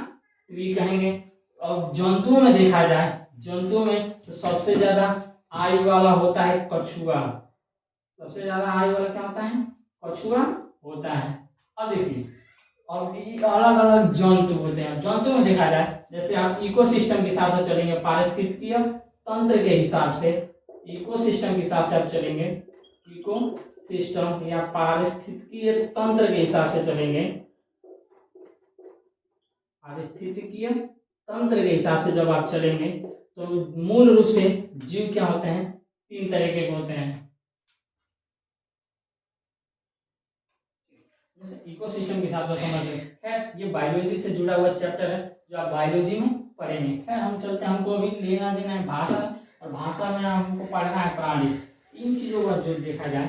ट्री कहेंगे। और जंतुओं में देखा जाए, जंतुओं में तो सबसे ज्यादा आयु वाला होता है कछुआ। सबसे ज्यादा आयु वाला क्या होता है? कछुआ होता है। अब देखिए अब अलग अलग जंतु होते हैं। जंतु में देखा जाए जैसे आप इकोसिस्टम के हिसाब से चलेंगे, पारिस्थितिकीय तंत्र के हिसाब से, इकोसिस्टम के हिसाब से आप चलेंगे, इकोसिस्टम या पारिस्थितिकीय तंत्र के हिसाब से चलेंगे, पारिस्थितिकीय तंत्र के हिसाब से जब आप चलेंगे तो मूल रूप से जीव क्या होते हैं? 3 तरह के होते हैं। इकोसिस्टम के हिसाब से समझ लें। खैर ये बायोलॉजी से जुड़ा हुआ चैप्टर है जो आप बायोलॉजी में पढ़ेंगे। खैर हम चलते हैं, हमको अभी लेना देना है भाषा, और भाषा में हमको पढ़ना है प्राणी। इन चीज़ों का जो देखा जाए,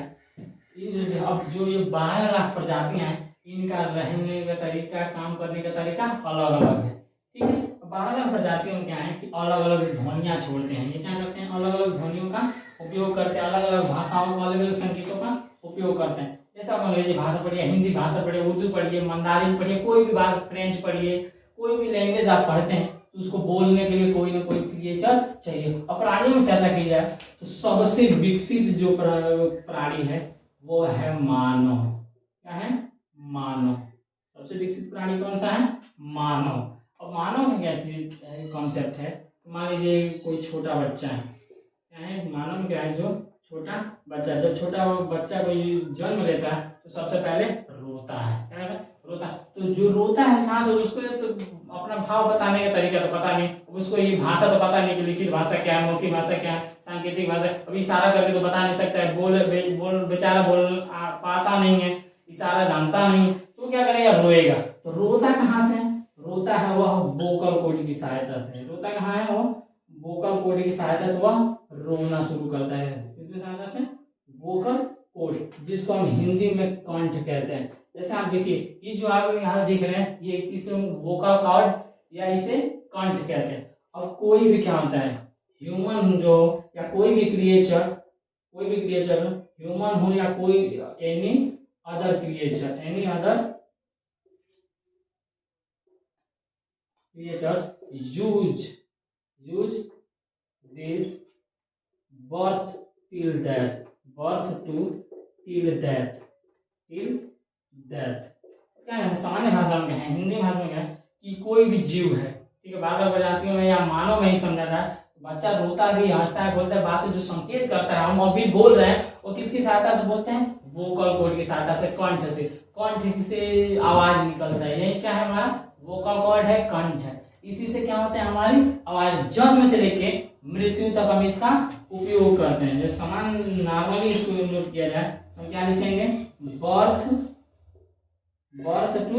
अब जो ये 12 लाख प्रजातियां हैं, इनका रहने का तरीका, काम करने का तरीका अलग अलग है। ठीक है, 12 लाख प्रजातियों में क्या है कि अलग अलग ध्वनियाँ छोड़ते हैं। ये क्या करते हैं? अलग अलग ध्वनियों का उपयोग करते हैं, अलग अलग भाषाओं का, अलग अलग संकेतों का उपयोग करते हैं। जैसे आप अंग्रेजी भाषा पढ़िए, हिंदी भाषा पढ़िए, उर्दू पढ़िए, मंदारिन पढ़िए, कोई भी भाषा, फ्रेंच पढ़िए, कोई भी लैंग्वेज आप पढ़ते हैं तो उसको बोलने के लिए कोई ना कोई क्रिएचर चाहिए। और प्राणियों में चर्चा की जाए तो सबसे विकसित जो प्राणी है वो है मानव। क्या है? मानव। सबसे विकसित प्राणी कौन सा है? मानव। अब मानव में क्या चीज कॉन्सेप्ट है? मान लीजिए कोई छोटा बच्चा है, क्या है? मानव क्या है? जो छोटा बच्चा, जब छोटा बच्चा कोई जन्म लेता है तो सबसे पहले रोता है। क्या है? रोता। तो जो रोता है कहाँ से? उसको तो अपना भाव बताने का तरीका तो पता नहीं, उसको ये भाषा तो पता नहीं कि लिखित भाषा क्या है, मौखिक भाषा क्या है, सांकेतिक भाषा, अभी इशारा करके तो बता नहीं सकता है। बेचारा बोल पाता नहीं है, इशारा जानता नहीं, तो क्या करेगा? रोएगा। तो रोता कहाँ से? रोता है वह वोकल कॉर्ड की सहायता से। रोता कहाँ है? वो वोकल कॉर्ड की सहायता से वह रोना शुरू करता है। किसकी सहायता से? वोकल कॉर्ड, जिसको हम हिंदी में कंठ कहते हैं। जैसे आप देखिए ये जो आप यहाँ देख रहे हैं, ये किस वोकल कॉर्ड या इसे कंठ कहते हैं। अब कोई भी क्या होता है, ह्यूमन जो या कोई भी क्रिएचर, ह्यूमन हो या कोई any other creature, any other creatures use this birth till death, birth to till death क्या है? सामान्य भाषा में है, हिंदी भाषा में है कि कोई भी जीव है, ठीक है, 12 प्रजातियों में या मानव में ही समझा रहा है। बच्चा रोता भी, हंसता है, बोलता है, बात जो संकेत करता है, हम अभी बोल रहे हैं, वो किसकी सहायता से बोलते हैं? वोकल कॉर्ड की सहायता से, कंठ से। कंठ से आवाज निकलता है। यही क्या है? हमारा वोकल कॉर्ड है, कंठ है। इसी से क्या होता है? हमारी आवाज जन्म से लेके मृत्यु तक हम इसका उपयोग करते हैं। जैसे समान नॉर्मली इसको नोट किया जाए, हम क्या लिखेंगे? बर्थ टू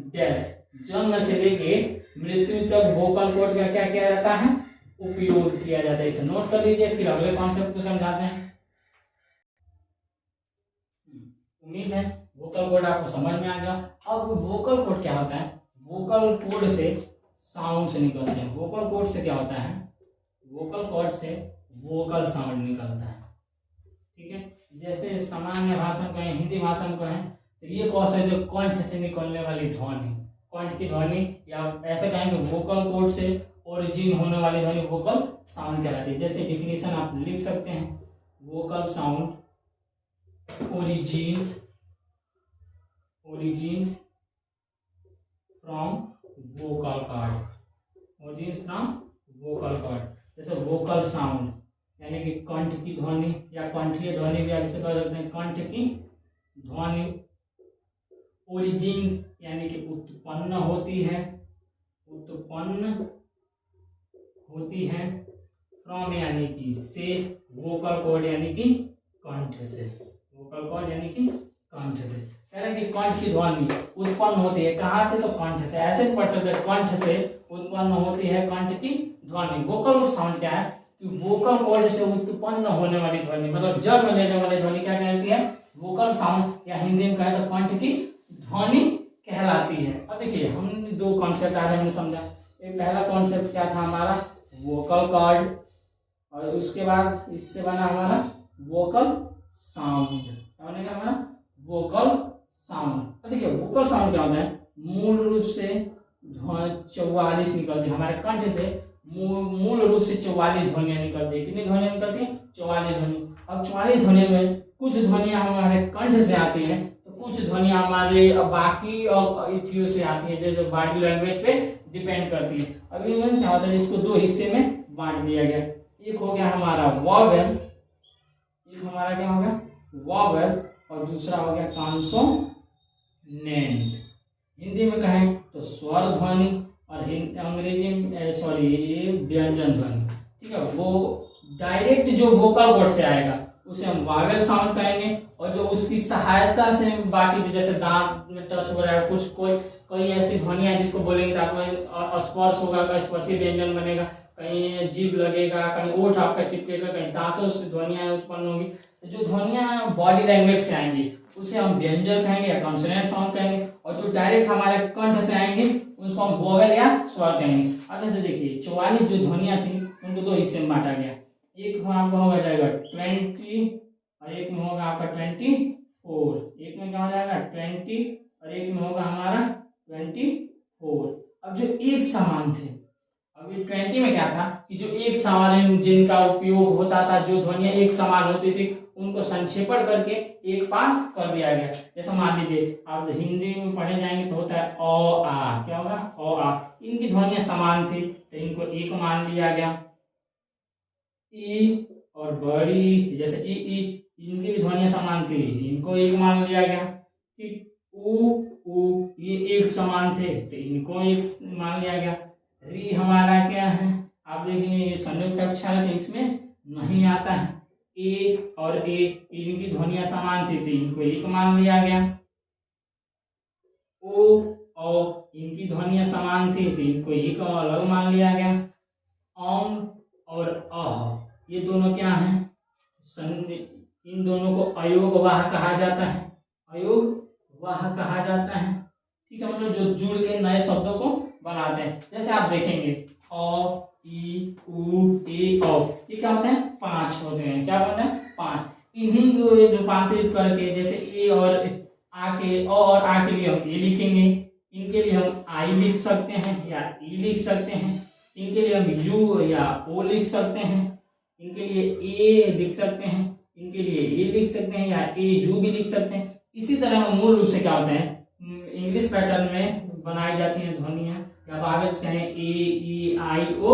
डेथ, जन्म से लेके मृत्यु तक वोकल कॉर्ड का क्या किया जाता है? उपयोग किया जाता है। इसे नोट कर लीजिए, फिर अगले कॉन्सेप्ट को समझाते हैं। उम्मीद है वोकल कॉर्ड आपको समझ में आ गया। अब वोकल कॉर्ड क्या होता है? वोकल कॉर्ड से साउंड निकलते हैं। वोकल कॉर्ड से क्या होता है? वोकल कॉर्ड से वोकल साउंड निकलता है। ठीक है, जैसे सामान्य भाषा कहें, हिंदी भाषा में कहें तो ये कौन सा जो कंठ से निकलने वाली ध्वनि, कंठ की ध्वनि, या ऐसे कहेंगे वोकल कॉर्ड से ओरिजिन होने वाली ध्वनि वोकल साउंड कहलाती है। जैसे डिफिनीशन आप लिख सकते हैं, vocal sound origins from vocal cord, origins from vocal cord. जैसे वोकल साउंड यानी कि कंठ की ध्वनि या कंठीय ध्वनि भी आप इसे कह सकते हैं, कंठ की ध्वनि। ओरिजिन्स यानी कि उत्पन्न होती है, फ्रॉम यानी कि से, वोकल कॉर्ड यानी कि कंठ से, वोकल कॉर्ड यानी कि कंठ से। कह रहे हैं कि कंठ की ध्वनि उत्पन्न होती है, कहाँ से? तो कंठ से। ऐसे भी पढ़ सकते हैं, कंठ से उत्पन्न होती है कंठ की ध्वनि। वोकल साउंड क्या है कि वोकल कॉर्ड से उत्पन्न होने वाली ध्वनि, मतलब जन्म लेने वाली ध्वनि क्या कहलाती है? वोकल साउंड, या हिंदी में कहें तो कंठ की ध्वनि कहलाती है। अब देखिए हमने दो कॉन्सेप्ट आज हमने समझा। एक पहला कॉन्सेप्ट क्या था हमारा? वोकल कॉर्ड, और उसके बाद इससे बना हमारा वोकल साउंड। क्या बनेगा हमारा? Vocal sound. अब देखिए वोकल साउंड क्या होता है? मूल रूप से 44 निकलती है हमारे कंठ से, मूल रूप से 44 ध्वनियां निकलती है। कितनी ध्वनियां निकलती हैं? 44 ध्वनि। अब 44 ध्वनियों में कुछ ध्वनियां हमारे कंठ से आती हैं, तो कुछ ध्वनियां हमारे बाकी और इथियों से आती है, जैसे बॉडी लैंग्वेज पे डिपेंड करती है। अब इनमें क्या होता है, इसको दो हिस्से में बांट दिया गया। एक हो गया हमारा वॉवेल, एक हमारा क्या हो गया? वॉवेल, और दूसरा हो गया कॉन्सोनेंट। हिंदी में कहें तो स्वर ध्वनि, और अंग्रेजी में व्यंजन ध्वनि। ठीक है, वो डायरेक्ट जो वोकल कॉर्ड से आएगा उसे हम वॉवेल साउंड कहेंगे, और जो उसकी सहायता से बाकी जो जैसे दांत में टच हो रहा है कुछ, कोई ऐसी ध्वनियां जिसको बोलेंगे तो आपको स्पर्श होगा, स्पर्शी व्यंजन बनेगा, कहीं जीभ लगेगा, कहीं ओठ आपका चिपकेगा, कहीं दांतों से ध्वनियां उत्पन्न होगी। तो जो ध्वनियां बॉडी लैंग्वेज से आएंगी उसे हम व्यंजन कहेंगे या कॉन्सोनेंट साउंड कहेंगे, और जो डायरेक्ट हमारे कंठ से आएंगी उसको हम वोवेल या स्वर कहेंगे। अब जैसे देखिए 44 जो ध्वनियां थी उनको दो हिस्से में बांटा गया। एक आपका हो जाएगा 20, और एक में होगा आपका 24। एक में क्या हो जाएगा? 20, और एक में होगा हमारा 24। अब जो एक समान थे, अब ये 20 में क्या था कि जो एक समान जिनका उपयोग होता था, जो ध्वनियां एक समान होती थी उनको संक्षेपण करके एक पास कर दिया गया। जैसे मान लीजिए आप हिंदी में पढ़े जाएंगे तो होता है अ आ, क्या होगा? अ आ। इनकी ध्वनियां समान थी तो इनको एक मान लिया गया। ई और बड़ी, जैसे ई ई, इनकी भी ध्वनियां समान थी, इनको एक मान लिया गया। ठीक, ऊ ये एक समान थे तो इनको एक मान लिया गया। री हमारा क्या है? आप देखेंगे ये संयुक्त अक्षर है तो इसमें नहीं आता है। ए और ए, इनकी ध्वनियां समान थी तो इनको एक मान लिया गया। ओ इनकी ध्वनियां समान थी तो इनको एक अलग मान लिया गया। औंग और अह, ये दोनों क्या हैं? इन दोनों को अयोगवाह कहा जाता है, अयोगवाह कहा जाता है। ठीक है, मतलब जो जुड़ के नए शब्दों को बनाते हैं। जैसे आप देखेंगे अ, ई, उ, ए, औ, ये क्या होते हैं? 5 होते हैं। क्या होते हैं? 5। इन्हीं को रूपांतरित करके जैसे ए और आ के, अ और आ के लिए हम ए लिखेंगे, इनके लिए हम आई लिख सकते हैं या ई लिख सकते हैं, इनके लिए हम यू या ओ लिख सकते हैं, इनके लिए ए लिख सकते हैं, इनके लिए ए लिख सकते हैं या ए यू भी लिख सकते हैं। इसी तरह मूल रूप से क्या होता है, इंग्लिश पैटर्न में बनाई जाती हैं ध्वनियां या वॉवेल्स कहें, ए ई आई ओ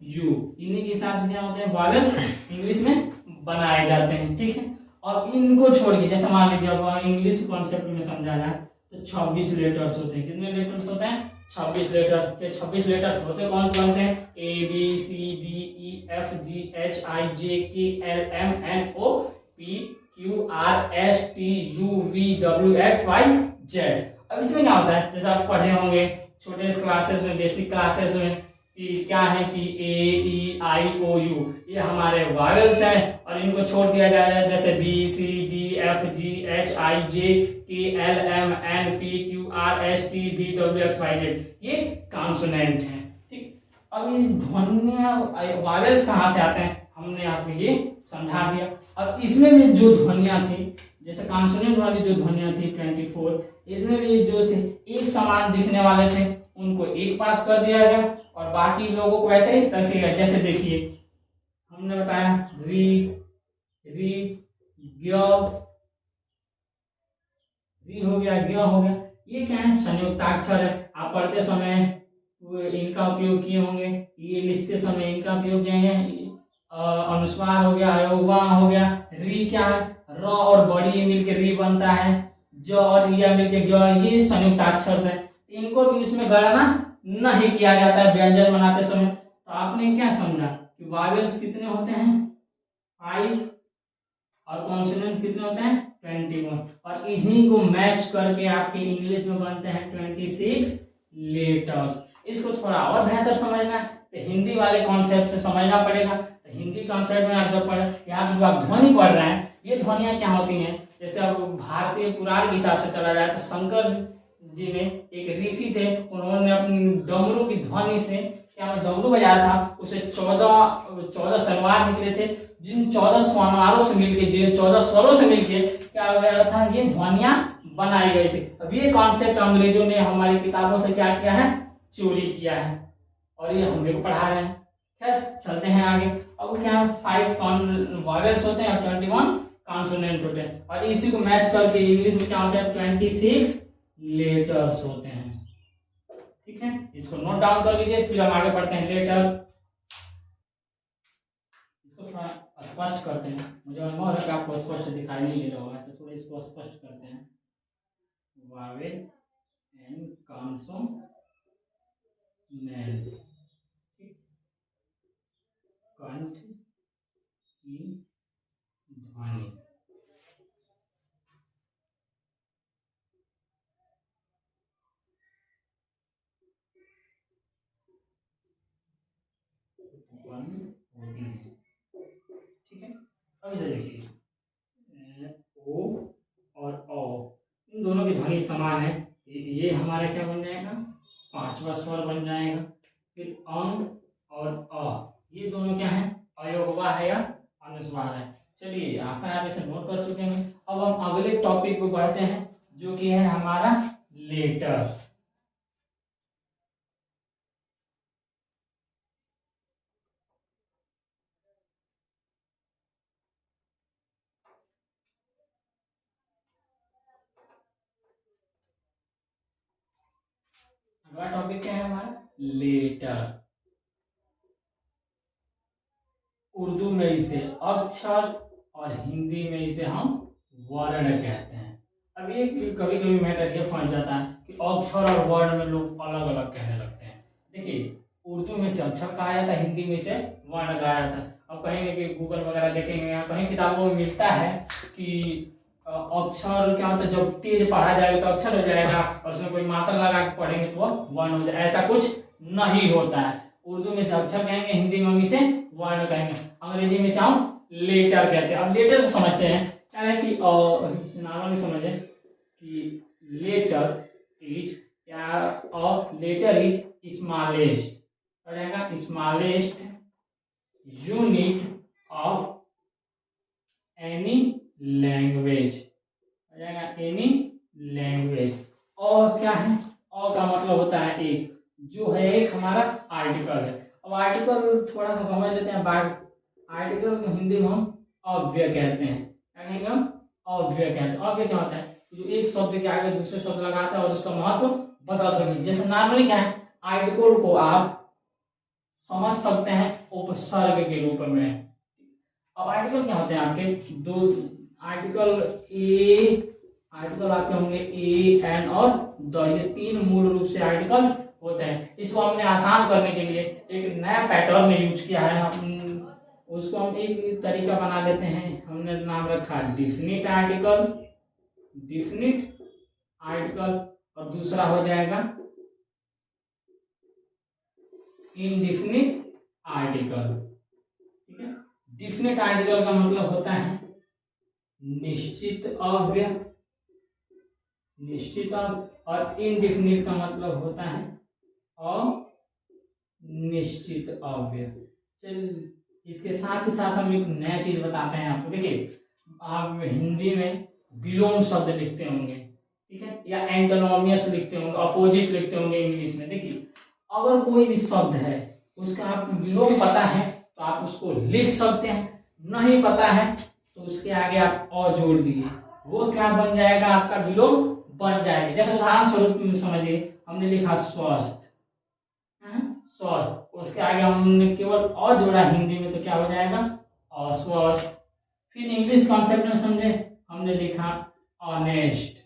यू, इन्हीं के हिसाब से क्या होते हैं? वॉवेल्स इंग्लिश में बनाए जाते हैं। ठीक है, और इनको छोड़ के जैसे मान लीजिए अब इंग्लिश कॉन्सेप्ट में समझा जाए तो 26 लेटर्स होते हैं। कितने लेटर्स होते हैं? 26 लेटर्स के 26 लेटर्स होते कौन से हैं? A B C D E F G H I J K L M N O P Q R S T U V W X Y Z. अब इसमें क्या होता है, जैसे आप पढ़े होंगे छोटे क्लासेस में, बेसिक क्लासेस में, कि क्या है कि ए ई आई ओ यू ये हमारे वॉवेल्स हैं, और इनको छोड़ दिया जाए जैसे B C D F G H I J K L M N P Q R S T D W X Y Z, ये कॉन्सोनेंट हैं। ठीक, अब ये ध्वनियां वॉवेल्स कहाँ से आते हैं? हमने आपको ये समझा दिया। अब इसमें भी जो ध्वनियाँ थी, जैसे कॉन्सोनेंट वाली जो ध्वनियाँ थी 24, इसमें भी जो थे एक समान दिखने वाले थे, उनको एक पास कर दिया गया और बाकी लोगों को ऐसे ही रखिएगा। जैसे देखिए हमने बताया री, री, ग्य, री हो गया, ग्य हो गया, ये क्या है? संयुक्ताक्षर है। आप पढ़ते समय इनका उपयोग किए होंगे, ये लिखते समय इनका उपयोग किए हैं। अनुस्वार हो गया, अयोगवा हो गया। री क्या है? र और बड़ी मिलके री बनता है। ज और या मिलके ग, ये संयुक्ताक्षर है। इनको भी इसमें गणना नहीं किया जाता है व्यंजन बनाते समय। तो आपने क्या समझा कि वावेल्स कितने होते हैं? 5 और कॉन्सोनेंट कितने होते हैं? 21। और इन्हीं को मैच करके आपके इंग्लिश में बनते हैं 26 लेटर्स। इसको थोड़ा और बेहतर समझना है तो हिंदी वाले कॉन्सेप्ट से समझना पड़ेगा। तो हिंदी कॉन्सेप्ट में आप जब पढ़े, यहाँ पे जो आप ध्वनि पढ़ रहे हैं, ये ध्वनियाँ क्या होती हैं? जैसे अब भारतीय पुराण के हिसाब से चला जाए तो शंकर जी ने, एक ऋषि थे, उन्होंने अपनी डमरू की ध्वनि से क्या डमरू बजाया था, उसे 14 स्वरवार निकले थे, जिन 14 स्वरवारों से मिलके, जिन 14 स्वरों से मिलके क्या हो गया था, ये ध्वनियां बनाई गई थी। अब ये कॉन्सेप्ट अंग्रेजों ने हमारी किताबों से क्या किया है? चोरी किया है और ये हम लोग पढ़ा रहे हैं। खैर चलते हैं आगे। अब क्या 5 वॉवेल्स होते हैं और 21 कॉन्सोनेंट होते हैं, और इसी को मैच करके इंग्लिश में क्या होता है? 26 लेटर्स होते हैं। ठीक है, इसको नोट डाउन कर लीजिए, फिर हम आगे बढ़ते हैं। लेटर, इसको थोड़ा स्पष्ट करते हैं। मुझे अनुभव है कि आपको स्पष्ट दिखाई नहीं दे रहा होगा, तो थोड़ा इसको स्पष्ट करते हैं। वावेल एंड कॉन्सोनेंट्स, कंठ की ध्वनि। होती है। ठीक है, अब इधर देखिए, ओ और ओ, इन दोनों की ध्वनि समान है। ये हमारा क्या बन जाएगा? 5वां स्वर बन जाएगा। फिर अं और अ, ये दोनों क्या है? अयोगवा है या अनुस्वार है। चलिए आशा है आप इसे नोट कर चुके हैं। अब हम अगले टॉपिक को बढ़ते हैं, जो कि है हमारा लेटर। अगला टॉपिक क्या है हमारा? लेटर। उर्दू में इसे अक्षर और हिंदी में इसे हम वर्ण कहते हैं। अब ये कभी कभी मैटर ये फंस जाता है कि अक्षर और वर्ण में लोग अलग अलग कहने लगते हैं। देखिए, उर्दू में से अक्षर कहा जाता है, हिंदी में से वर्ण कहा जाता है। अब कहेंगे कि गूगल वगैरह देखेंगे, यहाँ कहीं किताबों में मिलता है कि अक्षर क्या होता है, जब तेज पढ़ा जाएगा तो अक्षर हो जाएगा, और उसमें कोई मात्रा लगा के पढ़ेंगे तो वर्ण हो जाए। ऐसा कुछ नहीं होता है। उर्दू में से अक्षर कहेंगे, हिंदी में इसे वर्ण कहेंगे, अंग्रेजी में से हम लेटर कहते हैं। अब लेटर को समझते हैं। क्या है कि नॉर्मली समझे कि लेटर इज, या लेटर इज स्मॉलेस्ट, हो जाएगा smallest unit of any language, हो जाएगा एनी लैंग्वेज। और क्या है? और का मतलब होता है एक, जो है एक हमारा आर्टिकल है। अब आर्टिकल थोड़ा सा समझ लेते हैं। बाद आर्टिकल को हिंदी में हम अव्यय कहते हैं। क्या कहेंगे हम? अव्यय कहते हैं। अव्यय क्या होता है? जो एक शब्द के आगे दूसरे शब्द लगाता है और उसका महत्व बदल सके। जैसे नॉर्मली क्या है, आर्टिकल को आप समझ सकते हैं उपसर्ग के रूप में। अब आर्टिकल क्या होते हैं आपके? दो आर्टिकल, आर्टिकल आपके होंगे ए, एन और द, ये 3 मूल रूप से आर्टिकल्स होते हैं। इसको हमने आसान करने के लिए एक नया पैटर्न यूज किया है। उसको हम एक तरीका बना लेते हैं, हमने नाम रखा डिफिनिट आर्टिकल, डिफिनिट आर्टिकल, और दूसरा हो जाएगा इनडिफिनिट आर्टिकल। ठीक है, डिफिनिट आर्टिकल का मतलब होता है निश्चित अव्यय, निश्चित अव्यय, और इनडिफिनिट का मतलब होता है अनिश्चित अव्यय। चल इसके साथ ही साथ हम एक नया चीज बताते हैं आपको। देखिए आप हिंदी में विलोम शब्द लिखते होंगे, ठीक है, या एंटोनोमियस लिखते होंगे, अपोजिट लिखते होंगे इंग्लिश में। देखिए अगर कोई भी शब्द है उसका आपको विलोम पता है तो आप उसको लिख सकते हैं, नहीं पता है तो उसके आगे आप अ जोड़ दिए, वो क्या बन जाएगा, आपका विलोम बन जाएगा। जैसे उदाहरण स्वरूप समझिए, हमने लिखा स्वस्थ, स्वस्थ, उसके आगे हमने केवल अ जोड़ा हिंदी में तो क्या हो जाएगा, अस्वस्थ। फिर इंग्लिश कॉन्सेप्ट में समझे, हमने लिखा ऑनेस्ट,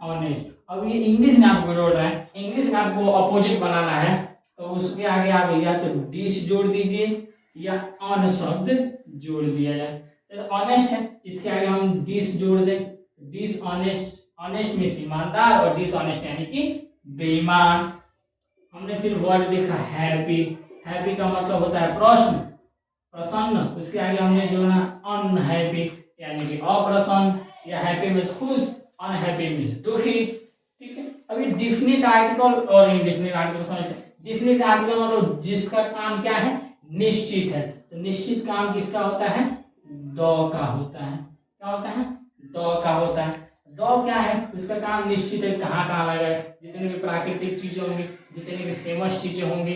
ऑनेस्ट। अब ये इंग्लिश में आपको जोड़ रहा है, इंग्लिश में आपको अपोजिट बनाना है तो उसके आगे आप या तो डिस जोड़ दीजिए या ऑन शब्द जोड़ दिया जाए। जैसे ऑनेस्ट है, इसके आगे हम डिस जोड़ दें, डिस ऑनेस्ट, ऑनेस्ट मीन्स ईमानदार और डिस ऑनेस्ट यानी कि बेईमान। हमने फिर वर्ड लिखा हैप्पी, हैप्पी का मतलब होता है प्रश्न, प्रसन्न, उसके आगे हमने जोड़ा अनहैप्पी यानी कि अप्रसन्न, या हैप्पी मीन्स खुश, अनहैप्पी मीन्स दुखी, ठीक है। अभी डिफिनिट आर्टिकल और इनडिफिनिट आर्टिकल समझते हैं। डिफिनिट आर्टिकल मतलब जिसका काम क्या है, निश्चित है, तो निश्चित काम किसका होता है, द का होता है। क्या होता है, द का होता है। द क्या है, उसका काम निश्चित है, कहाँ कहाँ लगाए, जितनी भी प्राकृतिक चीजें होंगी, जितनी भी फेमस चीजें होंगी,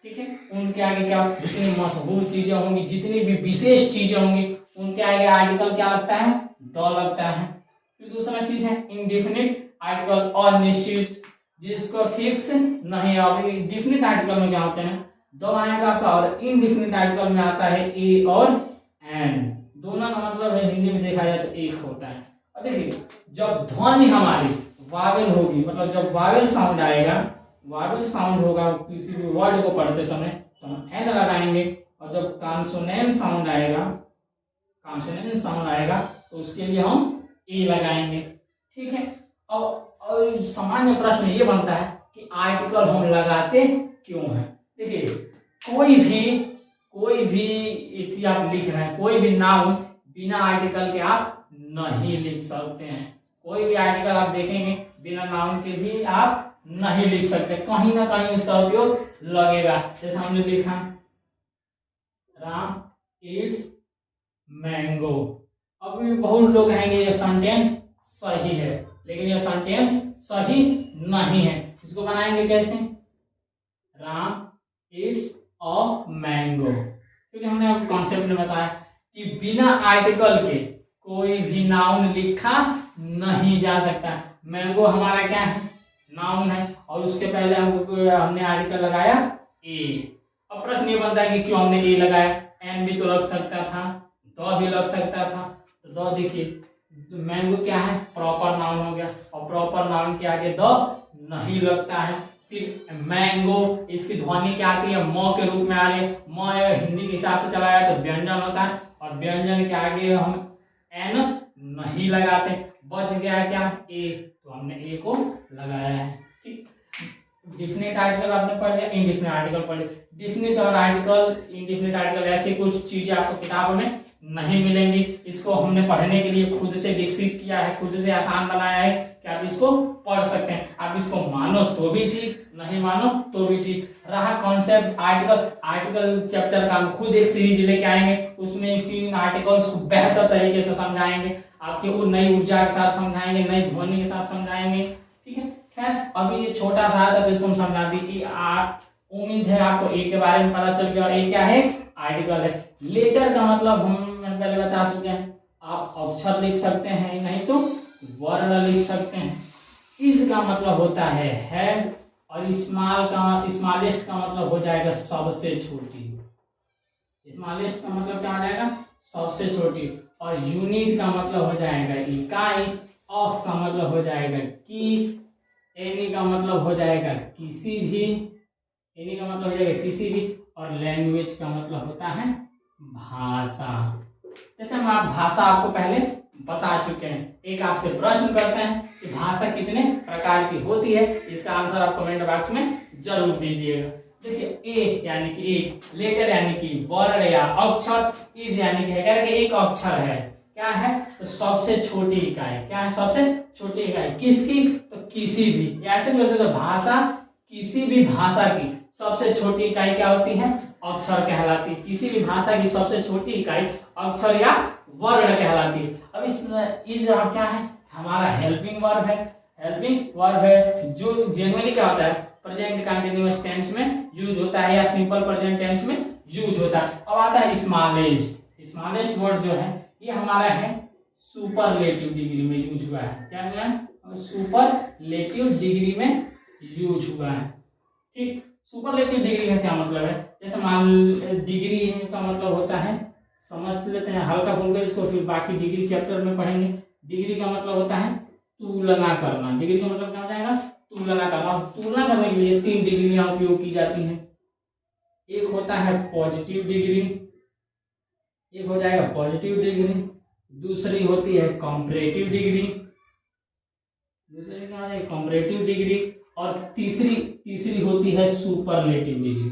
ठीक है, उनके आगे क्या, जितनी मशहूर चीजें होंगी, जितनी भी विशेष चीजें होंगी, उनके आगे आर्टिकल क्या लगता है, द लगता है। फिर दूसरा चीज है इंडिफिनिट आर्टिकल, अनिश्चित, जिसको फिक्स नहीं। अब डिफिनिट आर्टिकल में क्या होते हैं, द आएगा आपका, और इनडिफिनिट आर्टिकल में आता है ए और एन, दोनों का मतलब है हिंदी में देखा जाए तो एक होता है। और देखिए जब ध्वनि हमारी वावेल होगी, मतलब जब वावेल साउंड आएगा, वावेल साउंड होगा किसी भी वर्ड को पढ़ते समय तो हम एन लगाएंगे, और जब कॉन्सोनेंट साउंड आएगा, कॉन्सोनेंट साउंड आएगा तो उसके लिए हम ए लगाएंगे, ठीक है। और सामान्य प्रश्न ये बनता है कि आर्टिकल हम लगाते क्यों हैं। देखिए कोई भी इति आप लिख रहे हैं, कोई भी नाम बिना आर्टिकल के आप नहीं लिख सकते हैं। कोई भी आर्टिकल आप देखेंगे बिना नाउन के भी आप नहीं लिख सकते, कहीं ना कहीं उसका उपयोग लगेगा। जैसे हमने लिखा राम ईट्स मैंगो, अब बहुत लोग कहेंगे ये सेंटेंस सही है, लेकिन यह सेंटेंस सही नहीं है। इसको बनाएंगे कैसे, राम ईट्स अ मैंगो, क्योंकि हमने अब कॉन्सेप्ट में बताया कि बिना आर्टिकल के कोई भी नाउन लिखा नहीं जा सकता। मैंगो हमारा क्या है, नाउन है, और उसके पहले हमने आर्टिकल लगाया ए। अब प्रश्न ये बनता है कि क्यों हमने ए लगाया, एन भी तो लग सकता था, द भी लग सकता था। तो द देखिए मैंगो क्या है, प्रॉपर नाउन हो गया, और प्रॉपर नाउन के आगे द नहीं लगता है। फिर मैंगो, इसकी ध्वनि क्या आती है, म के रूप में आ रही है, म हिंदी के हिसाब से चला जाए तो व्यंजन होता है, और व्यंजन के आगे हम एन नहीं लगाते, बच गया क्या ए, तो हमने ए को लगाया है, ठीक। डिफिनिट आर्टिकल आपने पढ़ लिया, इनडिफिनिट आर्टिकल पढ़ लिया। डिफिनिट और आर्टिकल, इनडिफिनिट आर्टिकल ऐसी कुछ चीजें आपको किताब में नहीं मिलेंगी। इसको हमने पढ़ने के लिए खुद से विकसित किया है, खुद से आसान बनाया है कि आप इसको पढ़ सकते हैं। आप इसको मानो तो भी ठीक, नहीं मानो तो भी ठीक। रहा कॉन्सेप्ट आर्टिकल, आर्टिकल चैप्टर का हम खुद एक सीरीज लेके आएंगे, उसमें फिर आर्टिकल्स को बेहतर तरीके से समझाएंगे, आपके नई ऊर्जा के साथ समझाएंगे, नई ध्वनि के साथ समझाएंगे, ठीक है। खैर अभी ये छोटा सा था तो इसको हम समझा दी। आप उम्मीद है आपको ए के बारे में पता चल गया, ए क्या है, आर्टिकल है। लेटर का मतलब हम पहले बता चुके हैं, आप अक्षर लिख सकते हैं, नहीं तो वर्ण लिख सकते हैं। इस का मतलब होता है, और स्मॉल का, स्मॉलेस्ट का मतलब हो जाएगा सबसे छोटी, स्मॉलेस्ट का मतलब क्या हो जाएगा, सबसे छोटी। और यूनिट का मतलब हो जाएगा इकाई, ऑफ का मतलब हो जाएगा की, एनी का मतलब हो जाएगा किसी भी, एनी का मतलब हो जाएगा किसी भी, और लैंग्वेज का मतलब होता है भाषा। जैसे हम आप भाषा आपको पहले बता चुके हैं। एक आपसे प्रश्न करते हैं कि भाषा कितने प्रकार की होती है, इसका आंसर आप कमेंट बॉक्स में जरूर दीजिएगा। देखिए ए यानी कि एक, लेटर यानी कि वर्ण या अक्षर, इज यानी कि एक अक्षर है, क्या है, तो सबसे छोटी इकाई, क्या है, सबसे छोटी इकाई, किसकी, तो किसी भी। ऐसे भी हो सकता है भाषा, किसी भी भाषा की सबसे छोटी इकाई क्या होती है, अक्षर कहलाती है। किसी भी भाषा की सबसे छोटी इकाई अक्षर या वर्ण कहलाती है। अब इस क्या है, हमारा हेल्पिंग वर्ब है। हेल्पिंग वर्ब है जो जनरली क्या होता है, प्रेजेंट कंटिन्यूअस टेंस में यूज होता है या सिंपल प्रेजेंट टेंस में यूज होता है। अब आता है स्मॉलेस्ट। स्मॉलेस्ट वर्ड जो है ये हमारा है सुपरलेटिव डिग्री में यूज हुआ है। क्या हुआ है, सुपरलेटिव डिग्री में यूज हुआ है। ठीक, सुपरलेटिव डिग्री का क्या मतलब है, जैसे मान डिग्री का मतलब होता है, समझ लेते हैं हल्का फुल्का इसको, फिर बाकी डिग्री चैप्टर में पढ़ेंगे। डिग्री का मतलब होता है तुलना करना। डिग्री का मतलब क्या हो जाएगा, तुलना करना। तुलना करने के लिए 3 डिग्रियां उपयोग की जाती हैं। एक होता है पॉजिटिव डिग्री, एक हो जाएगा पॉजिटिव डिग्री, दूसरी होती है कंपैरेटिव डिग्री, दूसरी क्या हो जाएगी कंपैरेटिव डिग्री, और तीसरी होती है सुपरलेटिव डिग्री।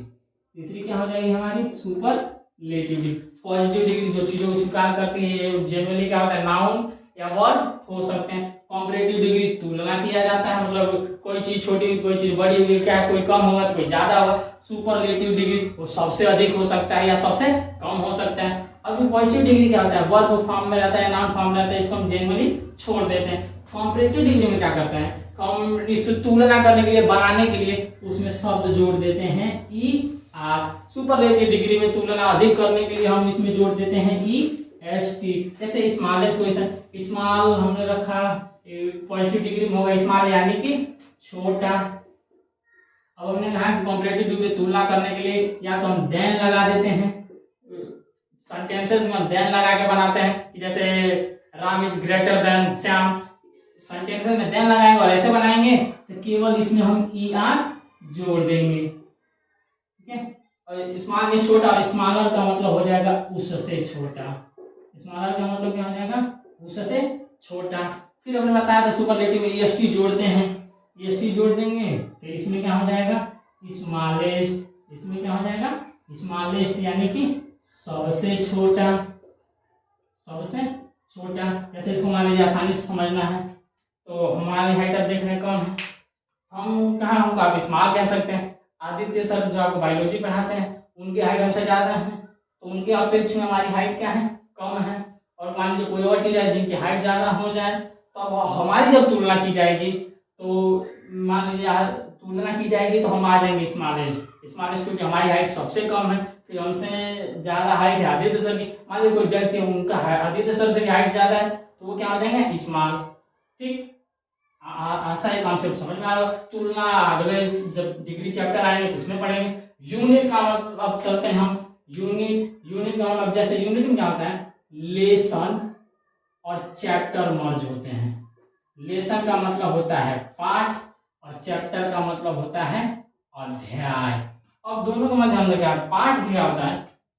तीसरी क्या हो जाएगी हमारी सुपरलेटिव डिग्री। पॉजिटिव डिग्री जो चीजों को स्वीकार करती है, जनरली क्या होता है नाउन या वर्ब हो सकते हैं। कंपैरेटिव डिग्री तुलना किया जाता है, मतलब कोई चीज छोटी कोई चीज बड़ी होगी, क्या कोई कम होगा तो कोई ज्यादा होगा। सुपरलेटिव डिग्री वो सबसे अधिक हो सकता है या सबसे कम हो सकता है। अभी पॉजिटिव डिग्री क्या होता है, वर्ब फॉर्म में रहता है, नाउन फॉर्म में रहता है, इसको हम जनरली छोड़ देते हैं। कंपैरेटिव डिग्री में क्या करते हैं, इससे तुलना करने के लिए, बनाने के लिए उसमें शब्द जोड़ देते हैं ई आर। सुपरलेटिव डिग्री में तुलना अधिक करने के लिए हम इसमें जोड़ देते हैं ई एस टी। जैसे स्मॉलेस्ट क्वेश्चन, स्मॉल हमने रखा पॉजिटिव डिग्री में होगा स्मॉल यानी कि छोटा। अब हमने कहा कि कंपैरेटिव डिग्री तुलना करने के लिए या तो हम देन लगा देते हैं, सेंटेंसेस में हम देन लगा के बनाते हैं, जैसे Ram is greater than Shyam. Sentences में देन लगाएंगे और ऐसे बनाएंगे तो केवल इसमें हम ई आर जोड़ देंगे। ठीक है, और स्मॉल में छोटा, और स्मॉलर का मतलब हो जाएगा उससे छोटा। स्मॉलर का मतलब क्या हो जाएगा, उससे छोटा। फिर हमने बताया था सुपरलेटिव में ईएसटी जोड़ते हैं, ईएसटी जोड़ देंगे तो इसमें क्या हो जाएगा स्मॉलेस्ट। इसमें क्या हो जाएगा स्मॉलेस्ट यानी कि सबसे छोटा, सबसे छोटा। जैसे इसको मान लीजिए आसानी से समझना है, तो हमारी हाइट अब देखने कम है, हम कहाँ हमको आप स्मॉल कह सकते हैं। आदित्य सर जो आपको बायोलॉजी पढ़ाते हैं उनकी हाइट हमसे ज़्यादा है, तो उनके अपेक्षा में हमारी हाइट क्या है, कम है। और मान लीजिए कोई और चीज़ है जिनकी हाइट ज़्यादा हो जाए, तो अब हमारी जब तुलना की जाएगी तो मान लीजिए तुलना की जाएगी तो हम आ जाएंगे स्मॉलेस्ट। स्मॉलेस्ट क्योंकि हमारी हाइट सबसे कम है। फिर हमसे ज़्यादा हाइट है आदित्य सर की, मान लीजिए कोई व्यक्ति है उनका आदित्य सर से भी हाइट ज़्यादा है, तो वो क्या हो जाएंगे स्मॉल। ठीक, ऐसा ही कॉन्सेप्ट समझ में आ रहा है। तुलना अगले जब डिग्री चैप्टर आएंगे तो उसमें पढ़ेंगे। यूनिट का मतलब अब चलते हैं हम, यूनिट का मतलब जैसे यूनिट में क्या होता है, लेसन और चैप्टर मर्ज होते हैं। लेसन का मतलब होता है पाठ और चैप्टर का मतलब होता है अध्याय। अब दोनों का मध्य अंतर क्या है, पाठ क्या होता है,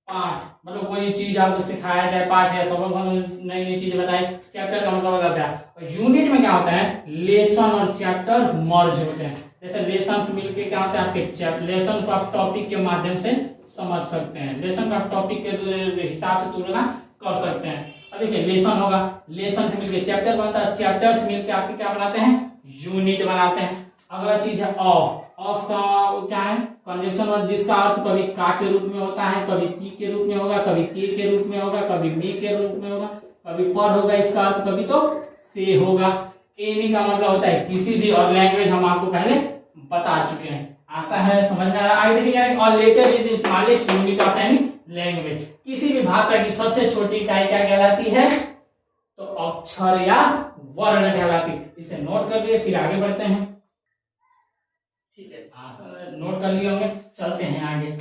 पाठ मतलब कोई चीज आपको सिखाया जाए, पाठ है सबक हम नई नई चीजें बताए। चैप्टर का मतलब होता है, और यूनिट में क्या होता है लेसन और चैप्टर मर्ज होते हैं। जैसे लेसन से मिलके क्या होता है आपके लेसन को आप टॉपिक के माध्यम से समझ सकते हैं, लेसन का टॉपिक के हिसाब से तुलना कर सकते हैं। अब देखिए लेसन होगा, लेसन से मिलके चैप्टर बनता है, चैप्टर से मिलके आपके क्या बनाते हैं यूनिट बनाते हैं। अगला चीज है ऑफ। ऑफ का क्या है कंजंक्शन वर्ड, जिसका अर्थ कभी का के रूप में होता है, कभी की के रूप में होगा, कभी के रूप में होगा, कभी मे के रूप में होगा, कभी पर होगा इसका अर्थ, कभी तो से होगा। एनी का मतलब होता है किसी भी, और लैंग्वेज हम आपको पहले बता चुके हैं। आशा है समझ में आ रहा है। आगे देखिए और letter is smallest unit of any language. किसी भी भाषा की सबसे छोटी इकाई क्या कहलाती है, तो अक्षर या वर्ण कहलाती है। इसे नोट कर लिए फिर आगे बढ़ते हैं। ठीक है, नोट कर लिए होंगे, चलते हैं आगे।